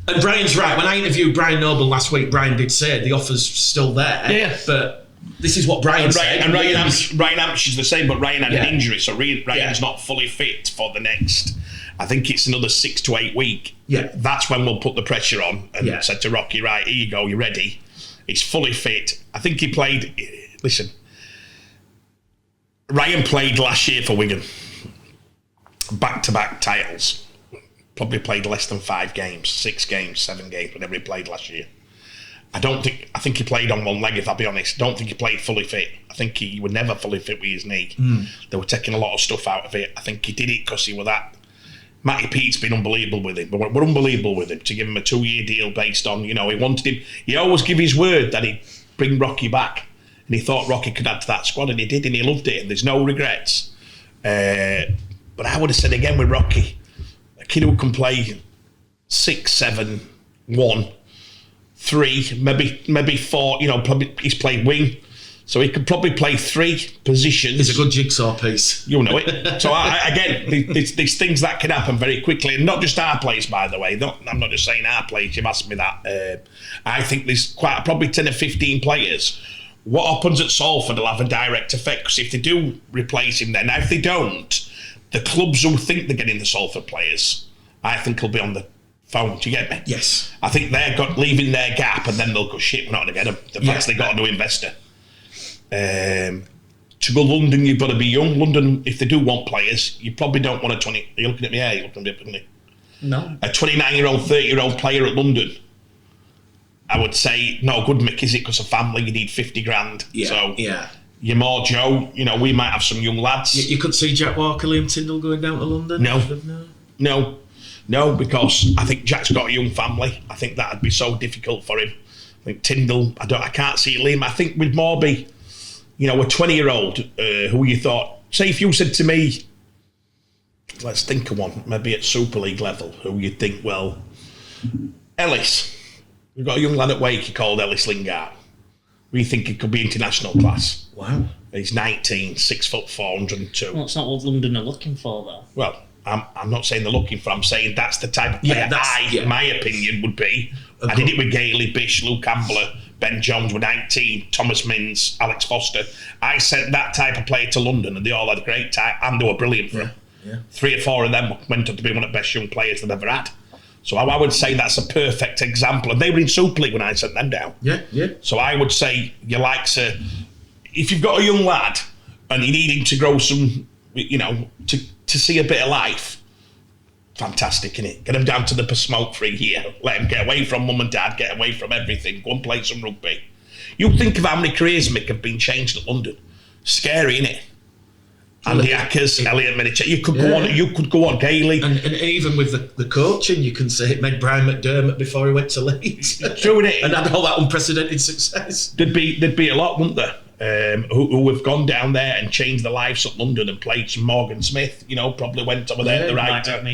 And Brian's right. When I interviewed Brian Noble last week, Brian did say the offer's still there. Yeah. But this is what Brian said. And Ryan Hampshire's the same, but Ryan had an injury, so Ryan's not fully fit for the next. I think it's another 6 to 8 weeks. Yeah. That's when we'll put the pressure on and said to Rocky, right, here you go, you're ready. He's fully fit. I think he played. Listen, Ryan played last year for Wigan. back-to-back titles. Probably played less than 5 games, 6 games, 7 games, whatever he played last year. I think he played on one leg, if I'll be honest. Don't think he played fully fit. I think he was never fully fit with his knee. They were taking a lot of stuff out of it. I think he did it because he was that. Matty Pete's been unbelievable with him. But we're unbelievable with him to give him a 2-year deal based on, he wanted him. He always give his word that he'd bring Rocky back. And he thought Rocky could add to that squad, and he did, and he loved it, and there's no regrets. But I would have said again with Rocky, a kid who can play 6, 7, 1, 3, maybe 4, probably he's played wing, so he could probably play 3 positions. It's a good jigsaw piece. You know it. So again, there's things that can happen very quickly, and not just our players, by the way. I'm not just saying our players, you've asked me that. I think there's probably 10 or 15 players. What happens at Salford will have a direct effect, because if they do replace him then, now if they don't, the clubs who think they're getting the Salford players, I think will be on the phone. Do you get me? Yes. I think they're leaving their gap, and then they'll go, shit, we're not going to get them. The fact they got a new investor. To go London, you've got to be young. London, if they do want players, you probably don't want a 20... Are you looking at me? Yeah, you're looking at me, isn't it? No. A 29-year-old, 30-year-old player at London, I would say, no good, Mick, is it? Because of family, you need 50 grand. Yeah, so yeah. You're more Joe. We might have some young lads. You could see Jack Walker, Liam Tyndall going down to London? No, because I think Jack's got a young family. I think that'd be so difficult for him. I think Tyndall, I can't see Liam. I think with Morby, a 20-year-old who you thought, say if you said to me, let's think of one, maybe at Super League level, who you'd think, well, Ellis. We've got a young lad at Wakey called Ellis Lingard. We think he could be international class. Wow. He's 19, 6 foot 402. Well, it's not what London are looking for, though. Well, I'm not saying they're looking for. I'm saying that's the type of player my opinion would be. I did it with Gailey, Bish, Luke Ambler, Ben Jones were 19, Thomas Mins, Alex Foster. I sent that type of player to London, and they all had a great time, and they were brilliant for him. Yeah. 3 or 4 of them went on to be one of the best young players they've ever had. So I would say that's a perfect example. And they were in Super League when I sent them down. Yeah. So I would say you like to, if you've got a young lad and you need him to grow some, to see a bit of life, fantastic, innit? Get him down to the smoke for a year. Let him get away from mum and dad, get away from everything, go and play some rugby. You think of how many careers, Mick, have been changed at London. Scary, innit? Andy Ackers, Elliot Minichek. You could go on Gailey. And even with the coaching, you can say it made Brian McDermott before he went to Leeds. True, innit? And had all that unprecedented success. There'd be a lot, wouldn't there? Who have gone down there and changed their lives at London and played some Morgan Smith, probably went over there at the right time.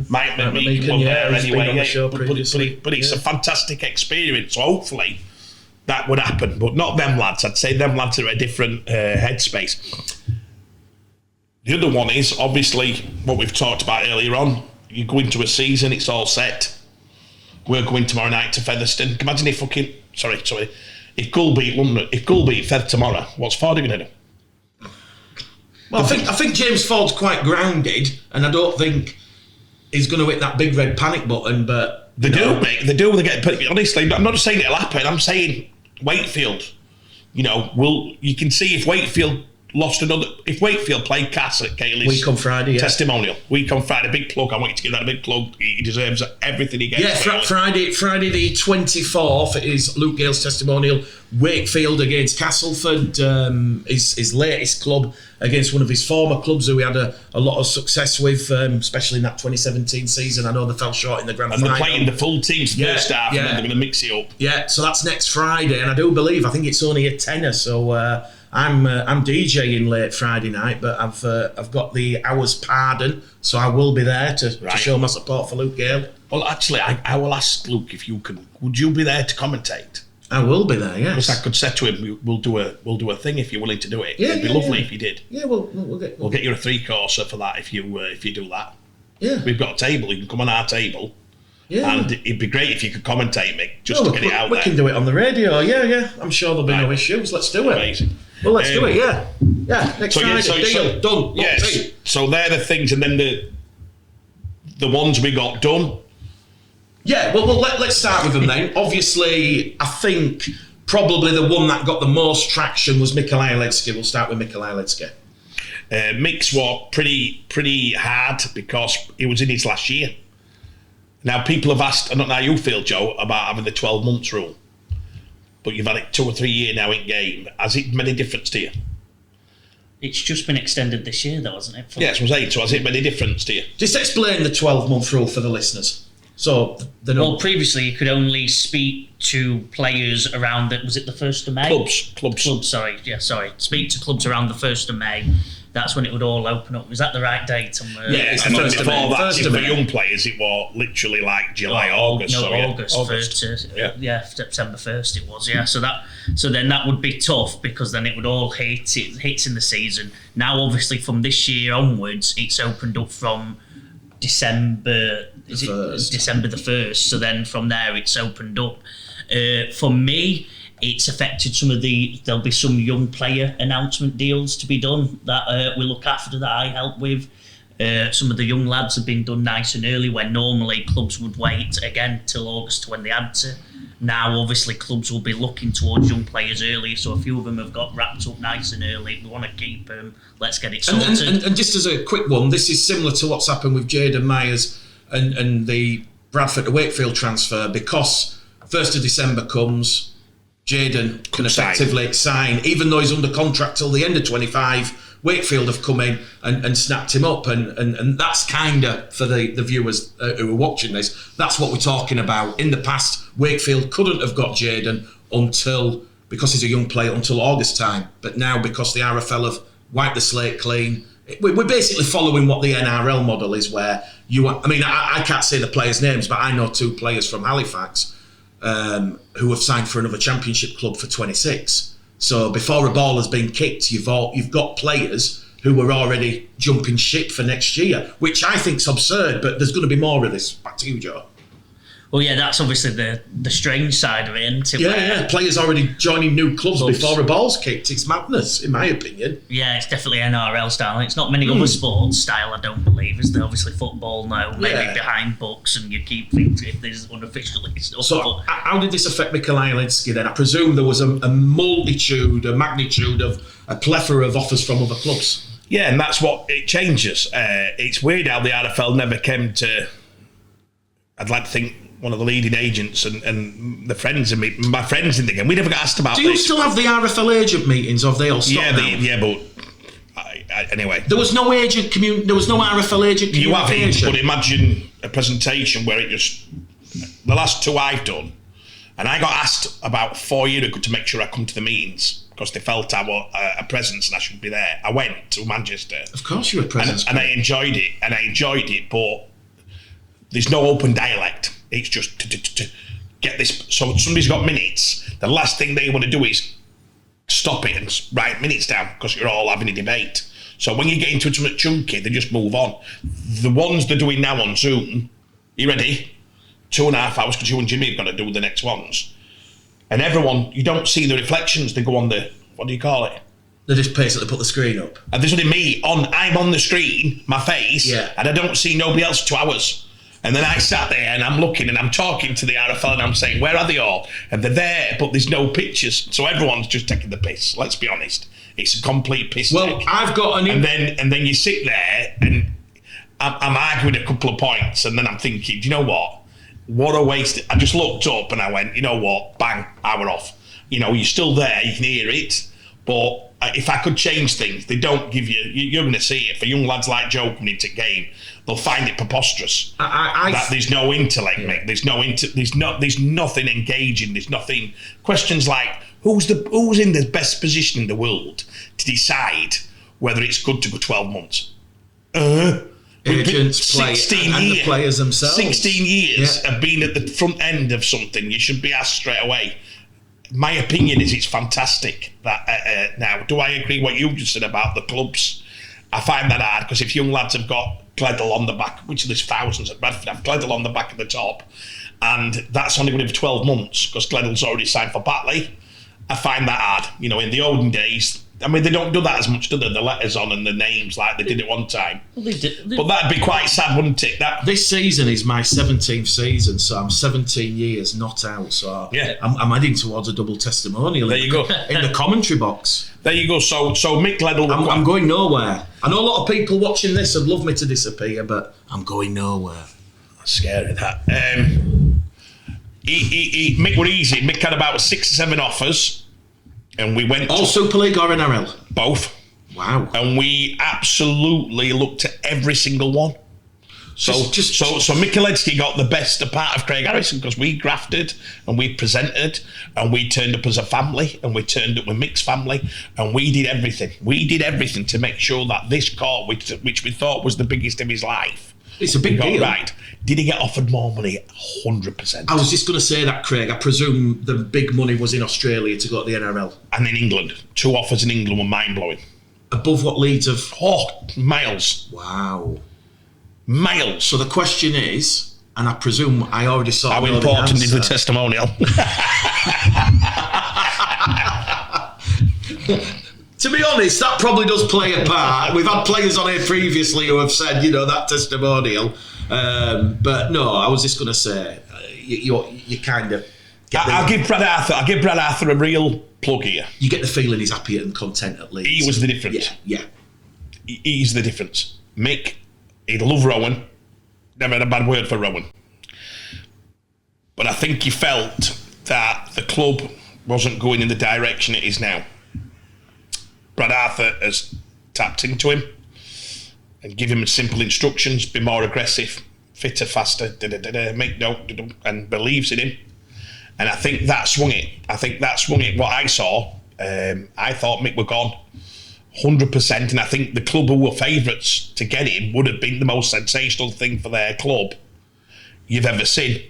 Mike McMeekin there anyway. But it's a fantastic experience. So hopefully that would happen. But not them lads. I'd say them lads are a different headspace. The other one is obviously what we've talked about earlier on. You go into a season, it's all set. We're going tomorrow night to Featherstone. Imagine if if Gull beat London, if Gull beat Fed tomorrow, what's Ford going to do? Well, I think James Ford's quite grounded, and I don't think he's going to hit that big red panic button. But they do, mate. They do. They get. Honestly, I'm not just saying it'll happen. I'm saying Wakefield. You can see if Wakefield lost another. If Wakefield played Cass at Cayley's week on Friday, testimonial. Week on Friday, big plug. I want you to give that a big plug. He deserves everything he gets. Yeah, Friday the 24th is Luke Gale's testimonial. Wakefield against Castleford, his latest club against one of his former clubs who he had a lot of success with, especially in that 2017 season. I know they fell short in the grand final. And they're playing the full teams first half, and then they're going to mix it up. Yeah, so that's next Friday, and I think it's only a tenner, so I'm DJing late Friday night, but I've got the hour's pardon, so I will be there to show my support for Luke Gale. Well, actually, I will ask Luke if you can. Would you be there to commentate? I will be there, yes. Because I could say to him, we'll do a thing if you're willing to do it. It'd be lovely if you did. Yeah, we'll get you a 3-courser for that if you do that. Yeah, we've got a table. You can come on our table. Yeah, and it'd be great if you could commentate, Mick, to get it out there. We can do it on the radio. Yeah. I'm sure there'll be no issues. Let's do it. Amazing. Well, let's do it. Yeah. Next Friday, deal done. Yes. So they're the things, and then the ones we got done. Yeah, well, let's start with them then. Obviously, I think probably the one that got the most traction was Mikołaj Ledski. We'll start with Mikołaj Ledski. Mick's was pretty hard because he was in his last year. Now, people have asked, I don't know how you feel, Joe, about having the 12 months rule. But you've had it 2 or 3 years now in game. Has it made a difference to you? It's just been extended this year, though, hasn't it? Yeah, that's what I'm saying. So has it made a difference to you? Just explain the 12-month rule for the listeners. So, well, previously you could only speak to players around was it the 1st of May? Clubs. Speak to clubs around the 1st of May. That's when it would all open up. Is that the right date? Yeah, it's the 1st of May. For young players, it was literally like July, August. August. September 1st it was, yeah. So then that would be tough because then it would all hits in the season. Now, obviously, from this year onwards, it's opened up from December the 1st. So then from there, it's opened up. For me, it's affected there'll be some young player announcement deals to be done that we look after, that I help with. Some of the young lads have been done nice and early when normally clubs would wait again till August when they had to. Now, obviously, clubs will be looking towards young players early, so a few of them have got wrapped up nice and early. We want to keep them. Let's get it sorted. And just as a quick one, this is similar to what's happened with Jaden Myers and the Bradford to Wakefield transfer, because 1st of December comes, Jaden can effectively sign, even though he's under contract till the end of 25. Wakefield have come in and snapped him up, and that's kind of, for the viewers who are watching this, that's what we're talking about. In the past, Wakefield couldn't have got Jaden because he's a young player, until August time. But now, because the RFL have wiped the slate clean, we're basically following what the NRL model is, where I can't say the players' names, but I know 2 players from Halifax who have signed for another championship club for 26. So before a ball has been kicked, you've got players who are already jumping ship for next year, which I think's absurd, but there's going to be more of this. Back to you, Joe. Well, yeah, that's obviously the strange side of it, isn't it? Yeah. Players already joining new clubs before a ball's kicked. It's madness, in my opinion. Yeah, it's definitely NRL style. It's not many other sports style, I don't believe, is there? Obviously, football now, maybe behind books, and you keep things if there's unofficially stuff. So, how did this affect Mikel Islinski then? I presume there was a magnitude of a plethora of offers from other clubs. Yeah, and that's what it changes. It's weird how the RFL never came to, I'd like to think, one of the leading agents and the friends of me, my friends in the game. We never got asked about this. Do you still have the RFL agent meetings, or have they all stopped now? But anyway. There was no agent there was no RFL agent communication. You haven't, but imagine a presentation where the last 2 I've done, and I got asked about 4 years ago to make sure I come to the meetings because they felt I was a presence and I should be there. I went to Manchester. Of course you were a presence. And I enjoyed it, but there's no open dialect. It's just to get this. So somebody's got minutes. The last thing they want to do is stop it and write minutes down because you're all having a debate. So when you get into something chunky, they just move on. The ones they're doing now on Zoom, you ready? 2.5 hours because you and Jimmy have got to do the next ones. And everyone, you don't see the reflections. They go on the, what do you call it? They just basically put the screen up. And there's only me I'm on the screen, my face, and I don't see nobody else for 2 hours. And then I sat there and I'm looking and I'm talking to the RFL and I'm saying, where are they all? And they're there, but there's no pictures. So everyone's just taking the piss, let's be honest. It's a complete piss take. I've got and then you sit there and I'm arguing a couple of points and then I'm thinking, do you know what? What a waste. I just looked up and I went, you know what? Bang, hour off. You know, you're still there, you can hear it. But if I could change things, they don't give you're going to see it. For young lads like Joe coming into game, they'll find it preposterous that there's no intellect, mate. There's nothing engaging. There's nothing. Questions like who's in the best position in the world to decide whether it's good to go 12 months. Agents, 16 and years, the players themselves. 16 years of being at the front end of something. You should be asked straight away. My opinion is it's fantastic that now. Do I agree what you just said about the clubs? I find that hard because if young lads have got Gledel on the back, which there's thousands at Bradford, have Gledel on the back at the top, and that's only going to be for 12 months because Gledel's already signed for Batley. I find that hard. You know, in the olden days, I mean, they don't do that as much, do they? The letters on and the names like they did at one time. Well, But that'd be quite sad, wouldn't it? This season is my 17th season, so I'm 17 years not out. So Yeah. I'm heading towards a double testimonial. There you go. In the commentary box. There you go. So Mick Leddell... I'm going nowhere. I know a lot of people watching this would love me to disappear, but I'm going nowhere. Scary, that. Mick were easy. Mick had about 6 or 7 offers. And we went All Super League or NRL? both. Wow. And we absolutely looked at every single one. So Mick Ledsky got the best part of Craig Harrison because we grafted and we presented and we turned up as a family and we turned up with Mick's family and we did everything. We did everything to make sure that this court, which we thought was the biggest of his life, it's a big deal. Right. Did he get offered more money? 100%. I was just going to say that, Craig. I presume the big money was in Australia to go to the NRL. And in England. 2 offers in England were mind-blowing. Above what Leeds have... Oh, miles. Wow. Miles. So the question is, and I presume I already saw how important is the testimonial? To be honest, that probably does play a part. We've had players on here previously who have said, that testimonial. But no, I was just going to say, you kind of... I'll give Brad Arthur a real plug here. You get the feeling he's happy and content at Leeds. He was the difference. Yeah. He's the difference. Mick, he'd love Rowan. Never had a bad word for Rowan. But I think he felt that the club wasn't going in the direction it is now. Brad Arthur has tapped into him and give him simple instructions, be more aggressive, fitter, faster, make note, and believes in him. And I think that swung it. What I saw, I thought Mick were gone 100%, and I think the club who were favourites to get him would have been the most sensational thing for their club you've ever seen.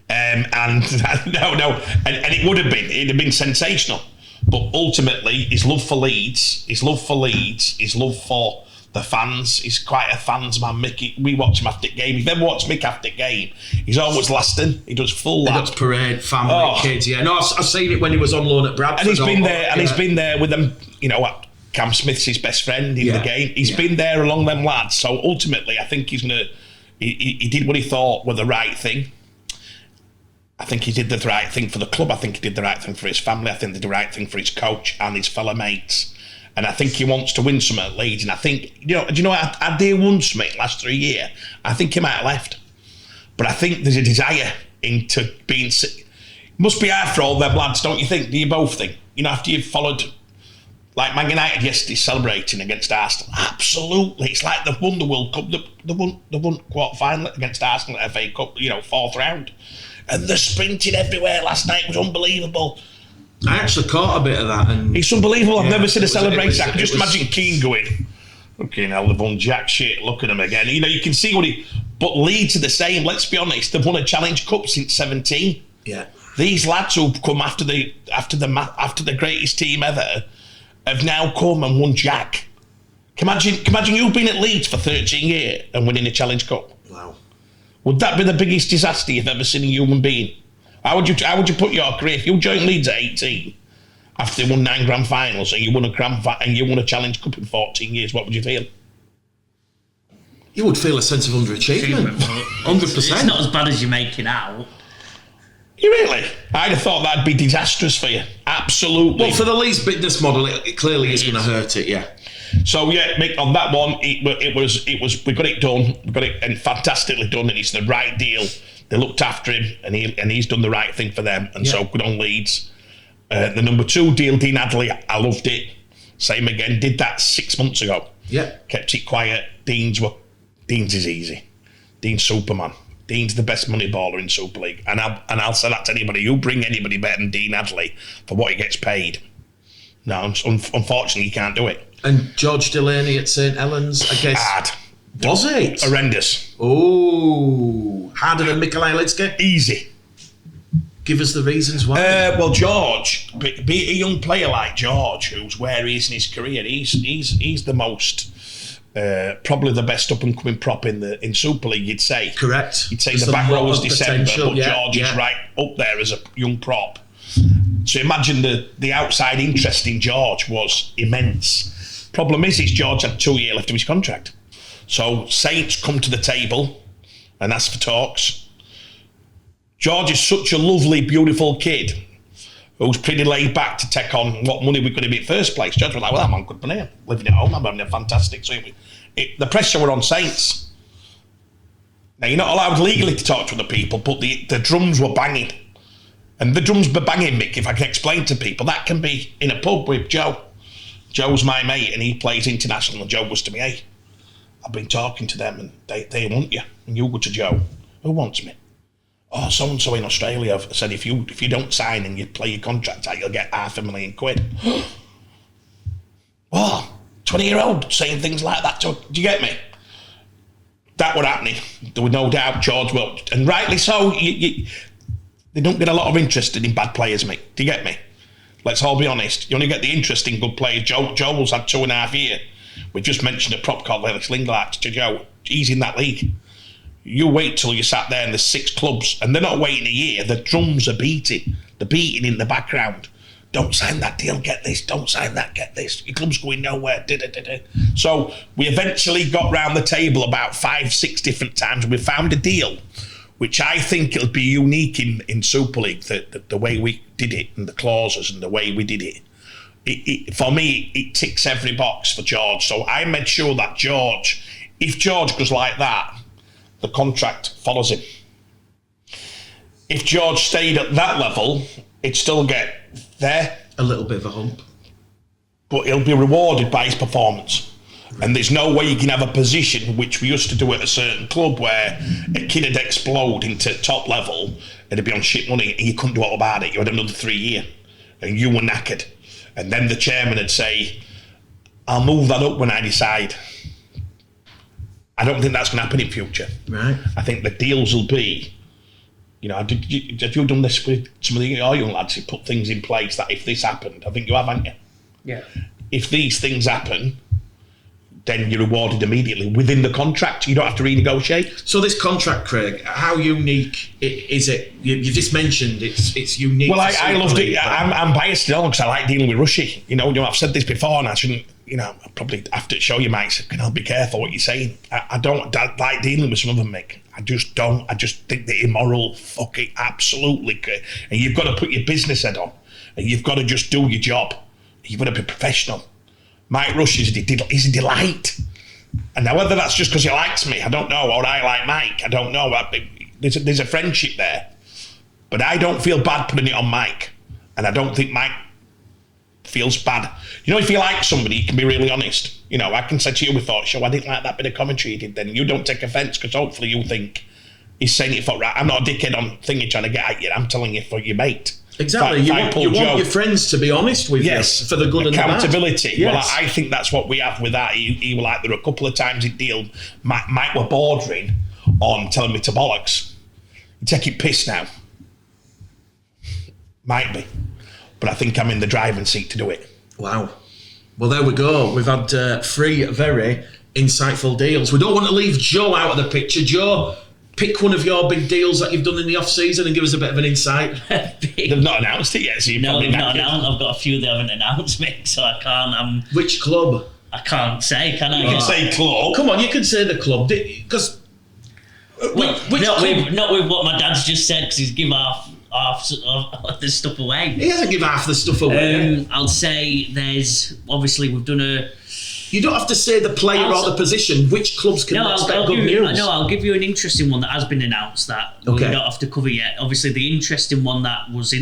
And it would have been. It'd have been sensational. But ultimately, his love for Leeds, his love for the fans, he's quite a fans man. Mick, we watch him after the game. If you've ever watched Mick after the game, he's always lasting. He does full lap. He does parade, family, kids, yeah. No, I've seen it when he was on loan at Bradford. And he's been there with them, Cam Smith's his best friend in the game. He's been there along them lads. So ultimately, I think he did what he thought were the right thing. I think he did the right thing for the club. I think he did the right thing for his family. I think he did the right thing for his coach and his fellow mates. And I think he wants to win something at Leeds. And I think, had they won something last 3 years, I think he might have left. But I think there's a desire into being... It must be hard for all them lads, don't you think? Do you both think? After you've followed... Like Man United yesterday celebrating against Arsenal. Absolutely. It's like they've won the World Cup. They won quarter-final against Arsenal at FA Cup, 4th round. And they're sprinting everywhere last night. It was unbelievable. I actually caught a bit of that. And it's unbelievable. I've never seen a celebration. I can just imagine Keane going, okay, now they've won jack shit. Look at them again. You can see what but Leeds are the same. Let's be honest. They've won a Challenge Cup since 17. Yeah. These lads who've come after the greatest team ever have now come and won jack. Can imagine you've been at Leeds for 13 years and winning a Challenge Cup. Wow. Would that be the biggest disaster you've ever seen a human being? How would you put your career if you joined Leeds at 18 after you won 9 grand finals and you won a Challenge Cup in 14 years? What would you feel? You would feel a sense of underachievement. 100%. It's not as bad as you're making out. You really? I'd have thought that'd be disastrous for you. Absolutely. Well, for the Leeds business model, it clearly is going to hurt it. Yeah. So yeah, Mick, on that one, it was we got it done. We got it and fantastically done, and it's the right deal. They looked after him, and he's done the right thing for them, and so good on Leeds. The number 2 deal, Dean Adley, I loved it. Same again, did that 6 months ago. Yeah. Kept it quiet. Dean's is easy. Dean's Superman. Dean's the best money baller in Super League, and I'll say that to anybody. You bring anybody better than Dean Adley for what he gets paid. No, unfortunately, you can't do it. And George Delaney at St Helens, I guess. Hard. Was it? Horrendous. Oh, harder than Mikolaj Lidski? Easy. Give us the reasons why. Well, George, be a young player like George, who's where he is in his career, he's the most, probably the best up and coming prop in Super League, you'd say. Correct. You'd say the back row was December, but George is right up there as a young prop. So imagine the outside interest in George was immense. Problem is George had 2 years left of his contract. So Saints come to the table and ask for talks. George is such a lovely, beautiful kid who's pretty laid back to take on what money we're going to be at first place. George was like, well, I'm on good money. I'm living at home. I'm having a fantastic. So the pressure were on Saints. Now, you're not allowed legally to talk to other people, but the drums were banging. And the drums were banging, Mick, if I can explain to people. That can be in a pub with Joe. Joe's my mate and he plays international, and Joe was to me, hey, I've been talking to them and they want you. And you go to Joe, who wants me? Oh, so-and-so in Australia have said if you don't sign and you play your contract out, you'll get £500,000. Oh, 20-year-old saying things like that. Do you get me? That were happening. There was no doubt George will. And rightly so, they don't get a lot of interest in bad players, mate. Do you get me? Let's all be honest. You only get the interest in good players. Joel's had 2.5 years. We just mentioned a prop called Alex Lingard to Joe. He's in that league. You wait till you sat there and there's 6 clubs and they're not waiting a year. The drums are beating. They're beating in the background. Don't sign that deal, get this. Don't sign that, get this. Your club's going nowhere. So we eventually got round the table about 5-6 different times and we found a deal which I think it'll be unique in Super League, the way we did it and the clauses and the way we did it. For me, it ticks every box for George. So I made sure that if George goes like that, the contract follows him. If George stayed at that level, it'd still get there. A little bit of a hump. But he'll be rewarded by his performance. And there's no way you can have a position, which we used to do at a certain club, where a kid would explode into top level and it'd be on shit money and you couldn't do all about it. You had another 3 years and you were knackered. And then the chairman would say, I'll move that up when I decide. I don't think that's going to happen in future. Right. I think the deals will be, have you done this with some of your young lads who put things in place that if this happened, I think you have, haven't you? Yeah. If these things happen, then you're rewarded immediately within the contract. You don't have to renegotiate. So this contract, Craig, how unique is it? You just mentioned it's unique. Well, I loved it. I'm biased still because I like dealing with Rushy. I've said this before and I shouldn't, I probably have to show you, Mike, be careful what you're saying. I don't like dealing with some of them, Mick. I just don't. I just think they're immoral, fucking absolutely. And you've got to put your business head on and you've got to just do your job. You've got to be professional. Mike Rush is a delight. And now whether that's just because he likes me, I don't know, or I like Mike, I don't know. There's a friendship there. But I don't feel bad putting it on Mike. And I don't think Mike feels bad. If you like somebody, you can be really honest. I can say to you, we thought, I didn't like that bit of commentary he did then. You don't take offence because hopefully you think he's saying it for right. I'm not a dickhead on thingy trying to get at you. I'm telling you for your mate. Exactly. You want your friends to be honest with you for the good and the bad. Accountability. Yes. Well, I think that's what we have with that. He was like, there were a couple of times he deal. Mike were bordering on telling me to bollocks. You're taking piss now. Might be. But I think I'm in the driving seat to do it. Wow. Well, there we go. We've had 3 very insightful deals. We don't want to leave Joe out of the picture. Joe, pick one of your big deals that you've done in the off-season and give us a bit of an insight. They've not announced it yet, so you've probably not announced. I've got a few they haven't announced, Mick, so I can't. Which club? I can't say, can I? You can say club. Come on, you can say the club. Because... not with what my dad's just said, because he's given half the stuff away. He hasn't given half the stuff away. I'll say obviously we've done a... You don't have to say the player or the position. Which clubs can expect good news? I'll give you an interesting one that has been announced that we don't have to cover yet. Obviously, the interesting one that was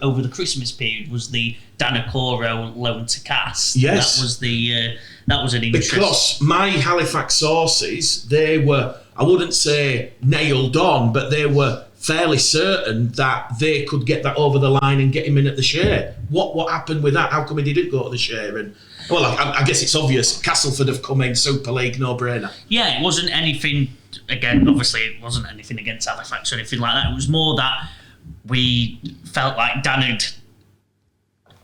over the Christmas period was the Danakoro loan to Cass. Yes, that was an interesting. Because my Halifax sources, they were, I wouldn't say nailed on, but they were fairly certain that they could get that over the line and get him in at the share. What happened with that? How come he didn't go to the share? And well, I guess it's obvious. Castleford have come in, Super League, no-brainer. Yeah, it wasn't anything, again, obviously it wasn't anything against Halifax or anything like that. It was more that we felt like Dan had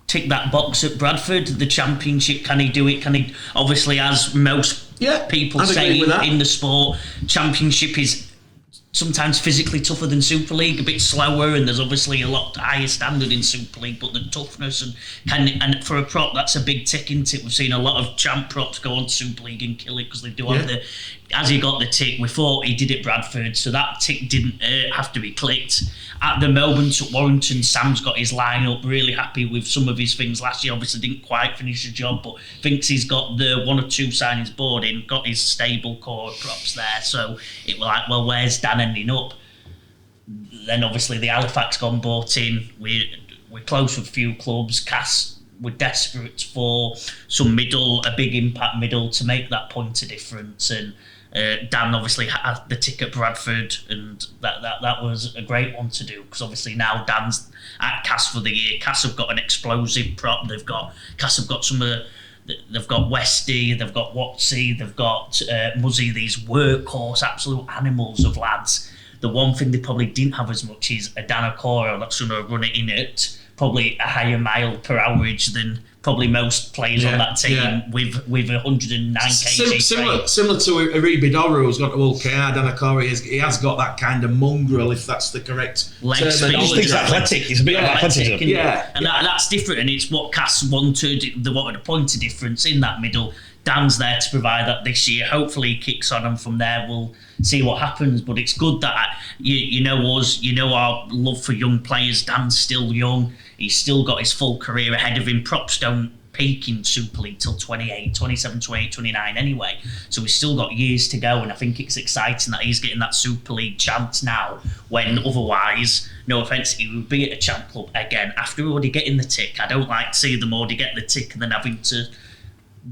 ticked that box at Bradford, the championship. Can he do it? Can he, obviously, as most people say in the sport, championship is sometimes physically tougher than Super League, a bit slower, and there's obviously a lot higher standard in Super League, but the toughness and for a prop, that's a big tick, isn't it? We've seen a lot of champ props go on Super League and kill it because they do have the, as he got the tick, we thought he did it Bradford, so that tick didn't have to be clicked. At the moment at Warrington, Sam's got his lineup, really happy with some of his things last year. Obviously didn't quite finish the job, but thinks he's got the 1 or 2 signings board in, got his stable core props there, so it was like, well, where's Dan ending up? Then obviously the Halifax gone bought in, we're close with a few clubs. Cass, we're desperate for some middle, a big impact middle to make that point of difference, and Dan obviously had the tick at Bradford, and that was a great one to do, because obviously now Dan's at Cass for the year. Cass have got an explosive prop. Cass have got they've got Westy, they've got Watsy, they've got Muzzy, these workhorse, absolute animals of lads. The one thing they probably didn't have as much is a Danakora that's going to run it in at probably a higher mile per average than probably most players on that team with 109 kg. Similar to Aribi Dora, who's got to OKR. Danakora, he has got that kind of mongrel, if that's the correct terminology. He's athletic. He's a bit of athleticism. And that's different, and it's what Cass wanted. They wanted a point of difference in that middle. Dan's there to provide that this year. Hopefully he kicks on, and from there we'll see what happens. But it's good that you know us, you know our love for young players. Dan's still young. He's still got his full career ahead of him. Props don't peak in Super League till 27, 28, 29 anyway. So we've still got years to go, and I think it's exciting that he's getting that Super League chance now, when otherwise, no offence, he would be at a champ club again after already getting the tick. I don't like to see them already get the tick and then having to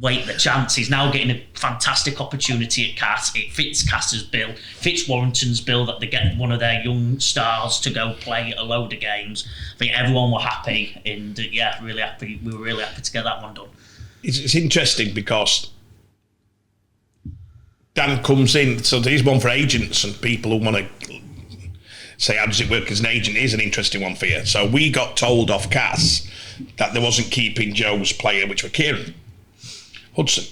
wait the chance. He's now getting a fantastic opportunity at Cass. It fits Cass's bill, fits Warrington's bill, that they get one of their young stars to go play a load of games. I think everyone were happy, and really happy. We were really happy to get that one done. It's interesting because Dan comes in, so there's one for agents and people who want to say, how does it work as an agent? Is an interesting one for you. So we got told off Cass that they wasn't keeping Joe's player, which were Kieran Hudson.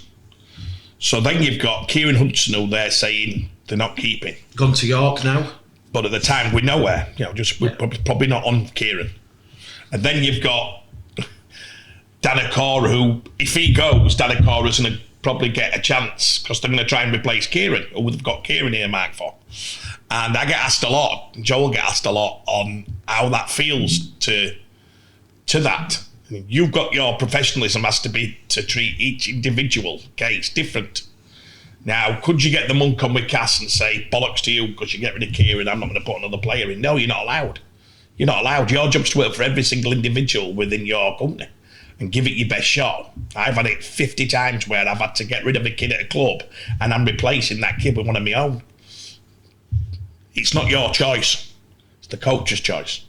So then you've got Kieran Hudson, who they're saying they're not keeping. Gone to York now. But at the time, we're nowhere. We're probably not on Kieran. And then you've got Danakora, who, if he goes, Danakora's going to probably get a chance, because they're going to try and replace Kieran, who they've got Kieran here marked for. And I get asked a lot, Joe will get asked a lot, on how that feels to that. You've got your professionalism has to be to treat each individual case different. Now, could you get the monk on with Cass and say, bollocks to you because you get rid of Kieran, I'm not going to put another player in? No, you're not allowed. You're not allowed. Your job's to work for every single individual within your company and give it your best shot. I've had it 50 times where I've had to get rid of a kid at a club and I'm replacing that kid with one of my own. It's not your choice. It's the coach's choice.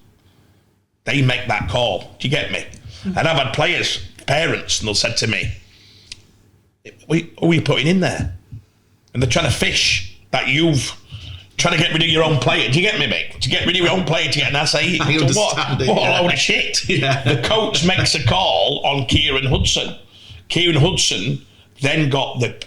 They make that call. Do you get me? And I've had players, parents, and they'll said to me, who are you putting in there? And they're trying to fish that you've trying to get rid of your own player. Do you get me, mate? To get rid of your own player to get, and I say, what a load of shit. Yeah. The coach makes a call on Kieran Hudson. Kieran Hudson then got the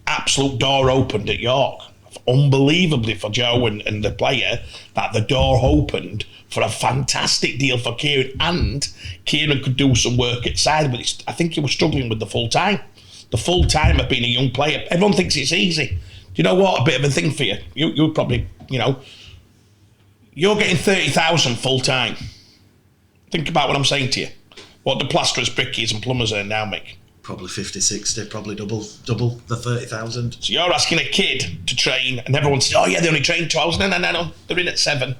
absolute door opened at York. Unbelievably for Joe and the player, that the door opened for a fantastic deal for Kieran, and Kieran could do some work outside, but I think he was struggling with the full time. The full time of being a young player. Everyone thinks it's easy. Do you know what? A bit of a thing for you. You probably, you're getting 30,000 full time. Think about what I'm saying to you. What the plasterers, brickies and plumbers earn now, Mick. Probably 50, 60, probably double the 30,000. So you're asking a kid to train, and everyone says, oh yeah, they only train 12. No. They're in at 7.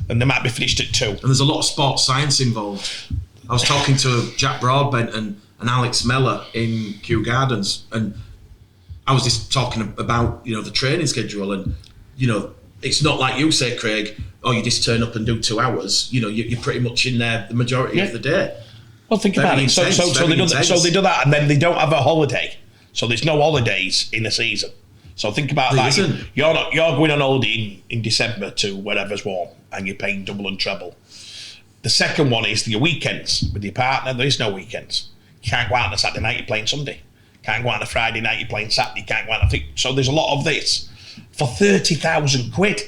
And they might be finished at 2. And there's a lot of sports science involved. I was talking to Jack Broadbent and Alex Meller in Kew Gardens, and I was just talking about, the training schedule, and, it's not like you say, Craig, you just turn up and do 2 hours. You're pretty much in there the majority of the day. Well, think about it. So they do that, and then they don't have a holiday. So there's no holidays in the season. So think about that. You're going on holiday in December to wherever's warm, and you're paying double and treble. The second one is your weekends with your partner. There is no weekends. You can't go out on a Saturday night, you're playing Sunday. Can't go out on a Friday night, you're playing Saturday. You can't go out. So there's a lot of this for 30,000 quid.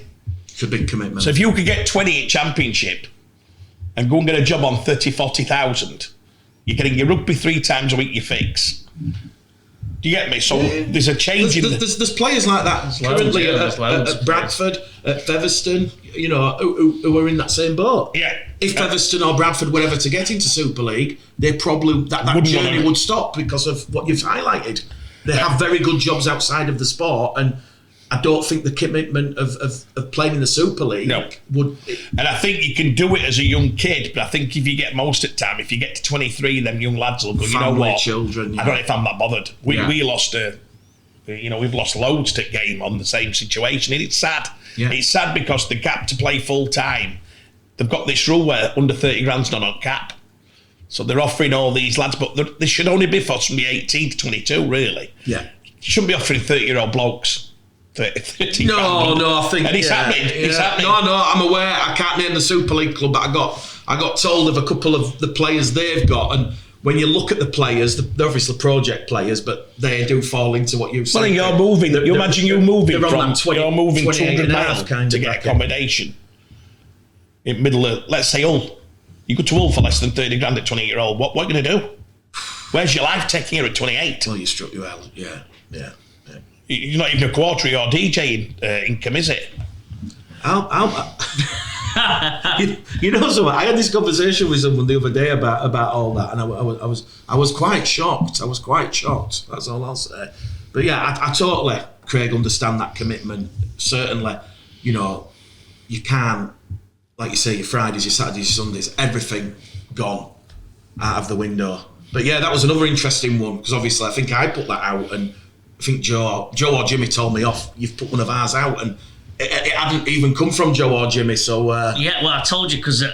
It's a big commitment. So if you could get 20 at Championship and go and get a job on 30, 40,000, you're getting your rugby 3 times a week you fix. Do you get me? So there's a change in there's players like that currently at Bradford, at Featherstone, you know, who are in that same boat. Yeah. If Featherstone or Bradford were ever to get into Super League, they probably that journey would stop because of what you've highlighted. They have very good jobs outside of the sport, and I don't think the commitment of playing in the Super League would. And I think you can do it as a young kid, but I think if you get most of the time, if you get to 23, them young lads will go, you know what? Children, yeah. I don't know if I'm that bothered. We lost we've lost loads to game on the same situation, and it's sad. Yeah. It's sad because the gap to play full time, they've got this rule where under 30 grand's not on cap. So they're offering all these lads, but they should only be for from the 18 to 22, really. Yeah. You shouldn't be offering 30-year-old blokes 30 No, I think... And it's happening. It's happening. No, I'm aware. I can't name the Super League club, but I got told of a couple of the players they've got, and when you look at the players, they're obviously project players, but they do fall into what you've said. Well, you're moving. You imagine you moving from 200 miles to get accommodation in middle of, let's say, Hull. You go to Hull for less than 30 grand at 28-year-old. What are you going to do? Where's your life taking you at 28? Well, you struck your L. Yeah. You're not even a quarter or DJ income, is it? You know something? I had this conversation with someone the other day about all that, and I was quite shocked. That's all I'll say. But yeah, I totally, Craig, understand that commitment. Certainly, you know, you can't, like you say, your Fridays, your Saturdays, your Sundays, everything gone out of the window. But yeah, that was another interesting one, because obviously I think I put that out, and I think Joe or Jimmy told me off, you've put one of ours out, and it hadn't even come from Joe or Jimmy, so... Yeah, well, I told you, because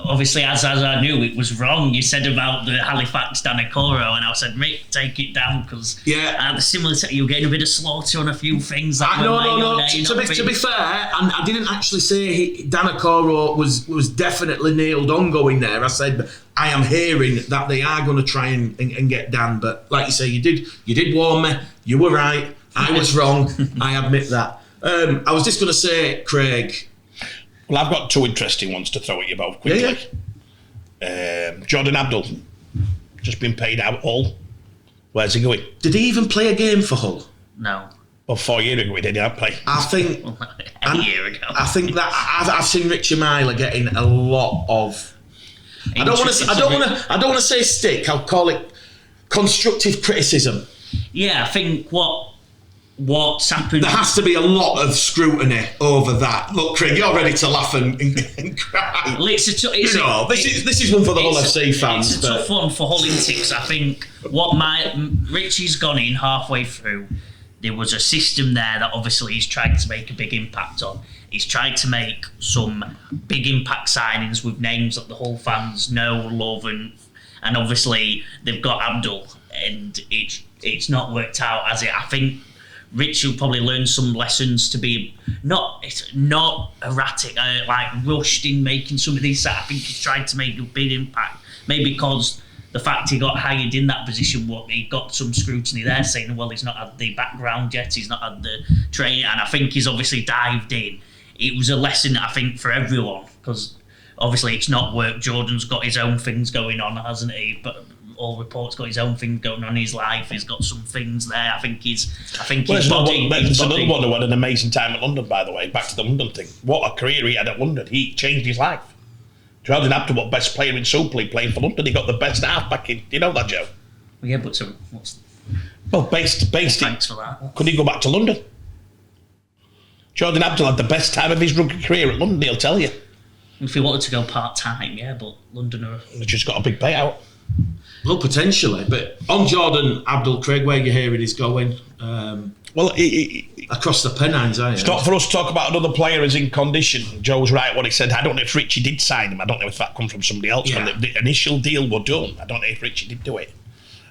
obviously, as I knew, it was wrong. You said about the Halifax Danakoro, and I said, Mick, take it down, because the similar to you were getting a bit of slaughter on a few things. That No. To be fair, and I didn't actually say Danakoro was definitely nailed on going there. I said, I am hearing that they are going to try and get Dan, but like you say, you did warn me. You were right. I was wrong. I admit that. I was just going to say, Craig... Well, I've got 2 interesting ones to throw at you both quickly. Yeah. Jordan Abdul, just been paid out Hull. Where's he going? Did he even play a game for Hull? No. Well, 4 years ago he didn't play. I think... a year ago. I think that I've seen Richie Myler getting a lot of... I don't want to say stick. I'll call it constructive criticism. Yeah, I think what's happened... There has to be a lot of scrutiny over that. Look, Craig, you're ready to laugh and cry. Well, this is one for the Hull FC fans. It's a tough one for Hull, isn't it? 'Cause I think Richie's gone in halfway through. There was a system there that obviously he's tried to make a big impact on. He's tried to make some big impact signings with names that the Hull fans know, love, and obviously they've got Abdul, and it's not worked out as it. I think Rich will probably learn some lessons to be not erratic, like rushed in making some of these. I think he's tried to make a big impact, maybe because the fact he got hired in that position, he got some scrutiny there, saying, well, he's not had the background yet, he's not had the training, and I think he's obviously dived in. It was a lesson, I think, for everyone, because obviously it's not worked. Jordan's got his own things going on, hasn't he? But all reports got his own thing going on in his life. He's got some things there. I think his body. There's another one who had an amazing time at London, by the way. Back to the London thing. What a career he had at London. He changed his life. Jordan Abdul, best player in Super League playing for London. He got the best half back in. Do you know that, Joe? Yeah, but so what's... Well, based Thanks for that. Could he go back to London? Jordan Abdul had the best time of his rugby career at London, he'll tell you. If he wanted to go part-time, yeah, but London are... They've just got a big payout. Well, potentially, but on Jordan Abdul, Craig, where you hearing he's going? Across the Pennines, aren't you? It's not for us to talk about another player as in condition. Joe's right what he said. I don't know if Richie did sign him. I don't know if that come from somebody else. Yeah. When the initial deal were done, I don't know if Richie did do it.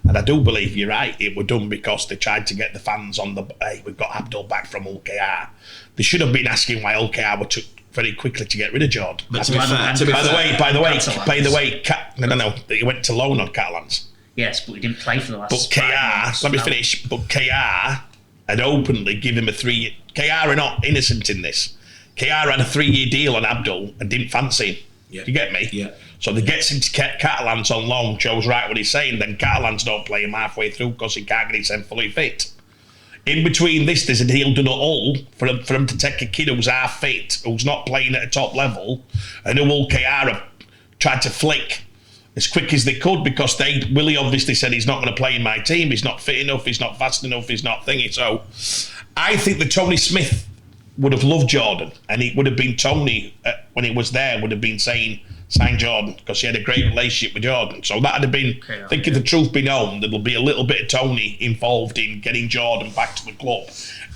And I do believe you're right, it were done because they tried to get the fans on the, hey, we've got Abdul back from OKR. They should have been asking why OKR were took very quickly to get rid of Jordan. But by the way, he went to loan on Catalans. Yes, but he didn't play for the last. But KR, let me finish. But KR had openly given him a 3-year. KR are not innocent in this. KR had a 3-year deal on Abdul and didn't fancy him. Yeah. You get me? Yeah. So they gets him to Catalans on loan, shows right what he's saying, then Catalans don't play him halfway through because he can't get himself fully fit. In between this, there's a deal done at Hull for him to take a kid who's half fit, who's not playing at a top level, and who Hull KR have tried to flick as quick as they could because Willie obviously said he's not going to play in my team, he's not fit enough, he's not fast enough, he's not thingy. So I think that Tony Smith would have loved Jordan, and it would have been Tony, when he was there, would have been saying, sign Jordan, because he had a great relationship with Jordan. So that would have been, I think if the truth be known, there'll be a little bit of Tony involved in getting Jordan back to the club,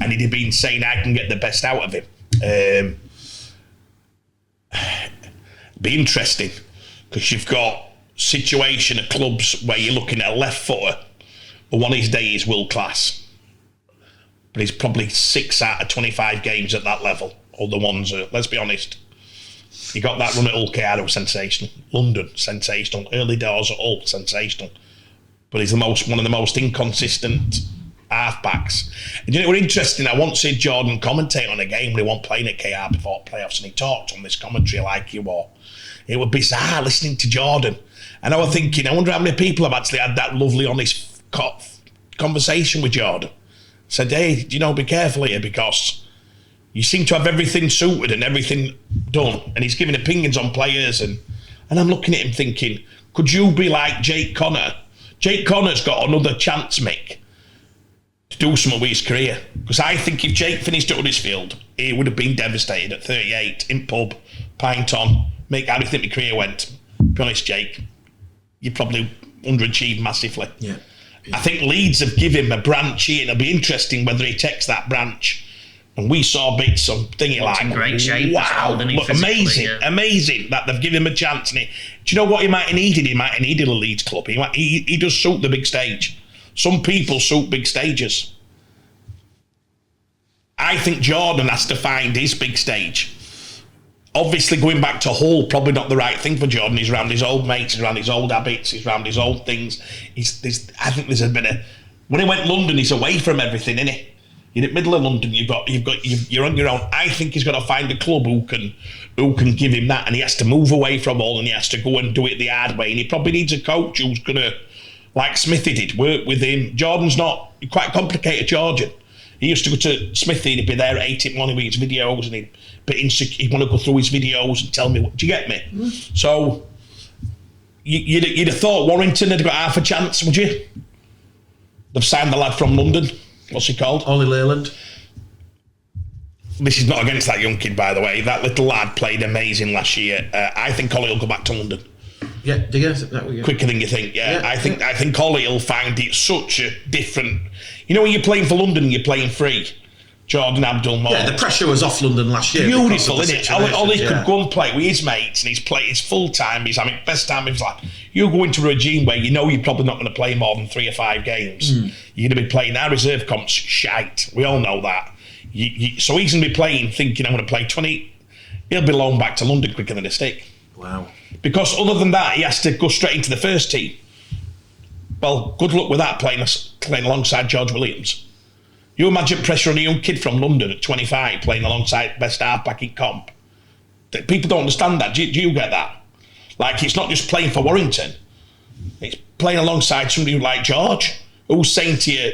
and he'd have been saying, I can get the best out of him. Be interesting, because you've got situation at clubs where you're looking at a left footer, but one of his days is world class. But he's probably 6 out of 25 games at that level. Other ones are, let's be honest. He got that run at Hull KR, sensational. London, sensational. Early doors at Hull, sensational. But he's one of the most inconsistent halfbacks. And you know what's interesting? I once heard Jordan commentate on a game when he wasn't playing at KR before playoffs, and he talked on this commentary like you were. It was bizarre listening to Jordan. And I was thinking, I wonder how many people have actually had that lovely, honest conversation with Jordan. Said, hey, be careful here, because you seem to have everything suited and everything done, and he's giving opinions on players, and I'm looking at him thinking, could you be like Jake Connor? Jake Connor's got another chance, Mick, to do something with his career, because I think if Jake finished at Huddersfield, he would have been devastated at 38 in pub, pint on. Mick, how do you think my career went? Be honest, Jake, you probably underachieved massively. Yeah. I think Leeds have given him a branch here, and it'll be interesting whether he takes that branch. And we saw bits on thingy like, in great shape. Wow, look, amazing that they've given him a chance. And do you know what he might have needed? He might have needed a Leeds club. He does suit the big stage. Some people suit big stages. I think Jordan has to find his big stage. Obviously, going back to Hull, probably not the right thing for Jordan. He's around his old mates, he's around his old habits, he's around his old things. I think there's a bit of, when he went to London, he's away from everything, isn't he? You're in the middle of London. You're on your own. I think he's got to find a club who can give him that, and he has to move away from all, and he has to go and do it the hard way. And he probably needs a coach who's gonna, like Smithy did, work with him. Jordan's not quite complicated. Jordan. He used to go to Smithy and he'd be there at 8 in the morning with his videos, and he'd want to go through his videos and tell me, do you get me? Mm. So you'd have thought Warrington had got half a chance, would you? They've signed the lad from London. What's he called? Ollie Leyland. This is not against that young kid, by the way. That little lad played amazing last year. I think Ollie will go back to London. Yeah, do you? Quicker than you think. Yeah, I think Ollie will find it such a different. You know, when you're playing for London and you're playing free, Jordan Abdul. Yeah, the pressure was off London last year. Beautiful, isn't it? Ollie could go and play with his mates, and he's full time. He's having best time of his life. You go into a regime where you know you're probably not going to play more than 3 or 5 games. You're going to be playing our reserve comps shite. We all know that. So he's going to be playing, thinking I'm going to play 20. He'll be loaned back to London quicker than a stick. Wow. Because other than that, he has to go straight into the first team. Well, good luck with that, playing alongside George Williams. You imagine pressure on a young kid from London at 25 playing alongside best halfback in comp. People don't understand that. Do you get that? Like, it's not just playing for Warrington. It's playing alongside somebody like George, who's saying to you,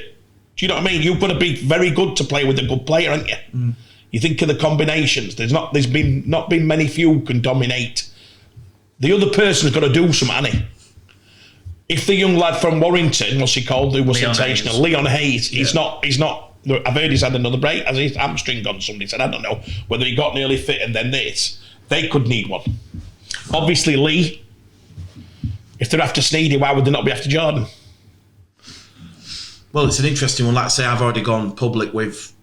do you know what I mean? You've got to be very good to play with a good player, haven't you? Mm. You think of the combinations. There's not been many few who can dominate. The other person's got to do something, hasn't he? If the young lad from Warrington, what's he called, who was sensational, Leon Hayes, he's not. I've heard he's had another break. Has his hamstring gone? Somebody said, I don't know whether he got nearly fit and then this. They could need one. Obviously, Lee. If they're after Sneedy, why would they not be after Jordan? Well, it's an interesting one. Like I say, I've already gone public with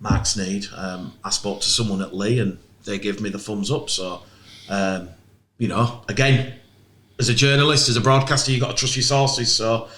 Mark Sneed. I spoke to someone at Lee and they gave me the thumbs up. So, again, as a journalist, as a broadcaster, you've got to trust your sources. So,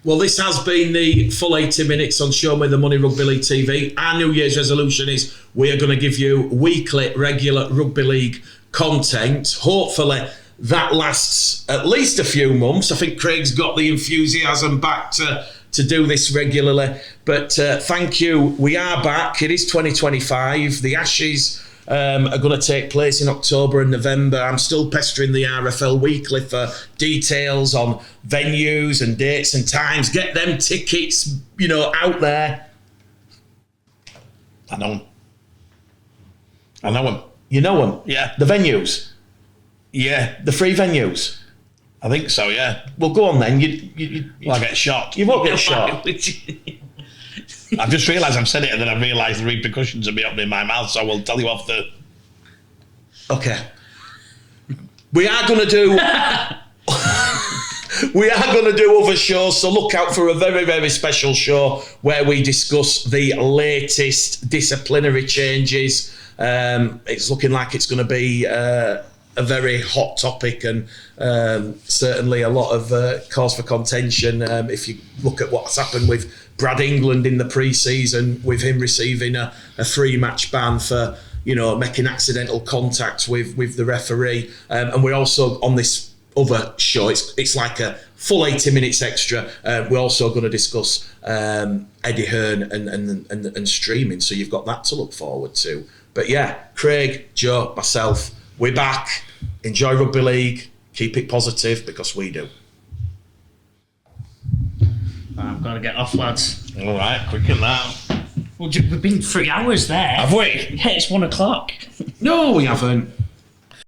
well, this has been the full 80 minutes on Show Me the Money Rugby League TV. Our New Year's resolution is we are going to give you weekly, regular Rugby League content. Hopefully, that lasts at least a few months. I think Craig's got the enthusiasm back to to do this regularly. But thank you. We are back. It is 2025. The Ashes are going to take place in October and November. I'm still pestering the RFL Weekly for details on venues and dates and times. Get them tickets, out there. I know them. You know them? Yeah. The venues? Yeah. The free venues? I think so, yeah. Well, go on then. I get shot. You won't get shot. I've just realised I've said it and then I've realised the repercussions of me opening my mouth, so I will tell you off the... Okay. We are going to do... We are going to do other shows, so look out for a very, very special show where we discuss the latest disciplinary changes. It's looking like it's going to be a very hot topic and certainly a lot of cause for contention. If you look at what's happened with Brad England in the pre-season, with him receiving a 3-match ban for making accidental contact with the referee, and we're also on this other show, it's like a full 80 minutes extra. We're also going to discuss Eddie Hearn and streaming, so you've got that to look forward to. But yeah, Craig, Joe, myself, we're back. Enjoy rugby league. Keep it positive, because we do. I've got to get off, lads. All right, quick in that. Well, we've been 3 hours there. Have we? Yeah, it's 1 o'clock. No, we haven't.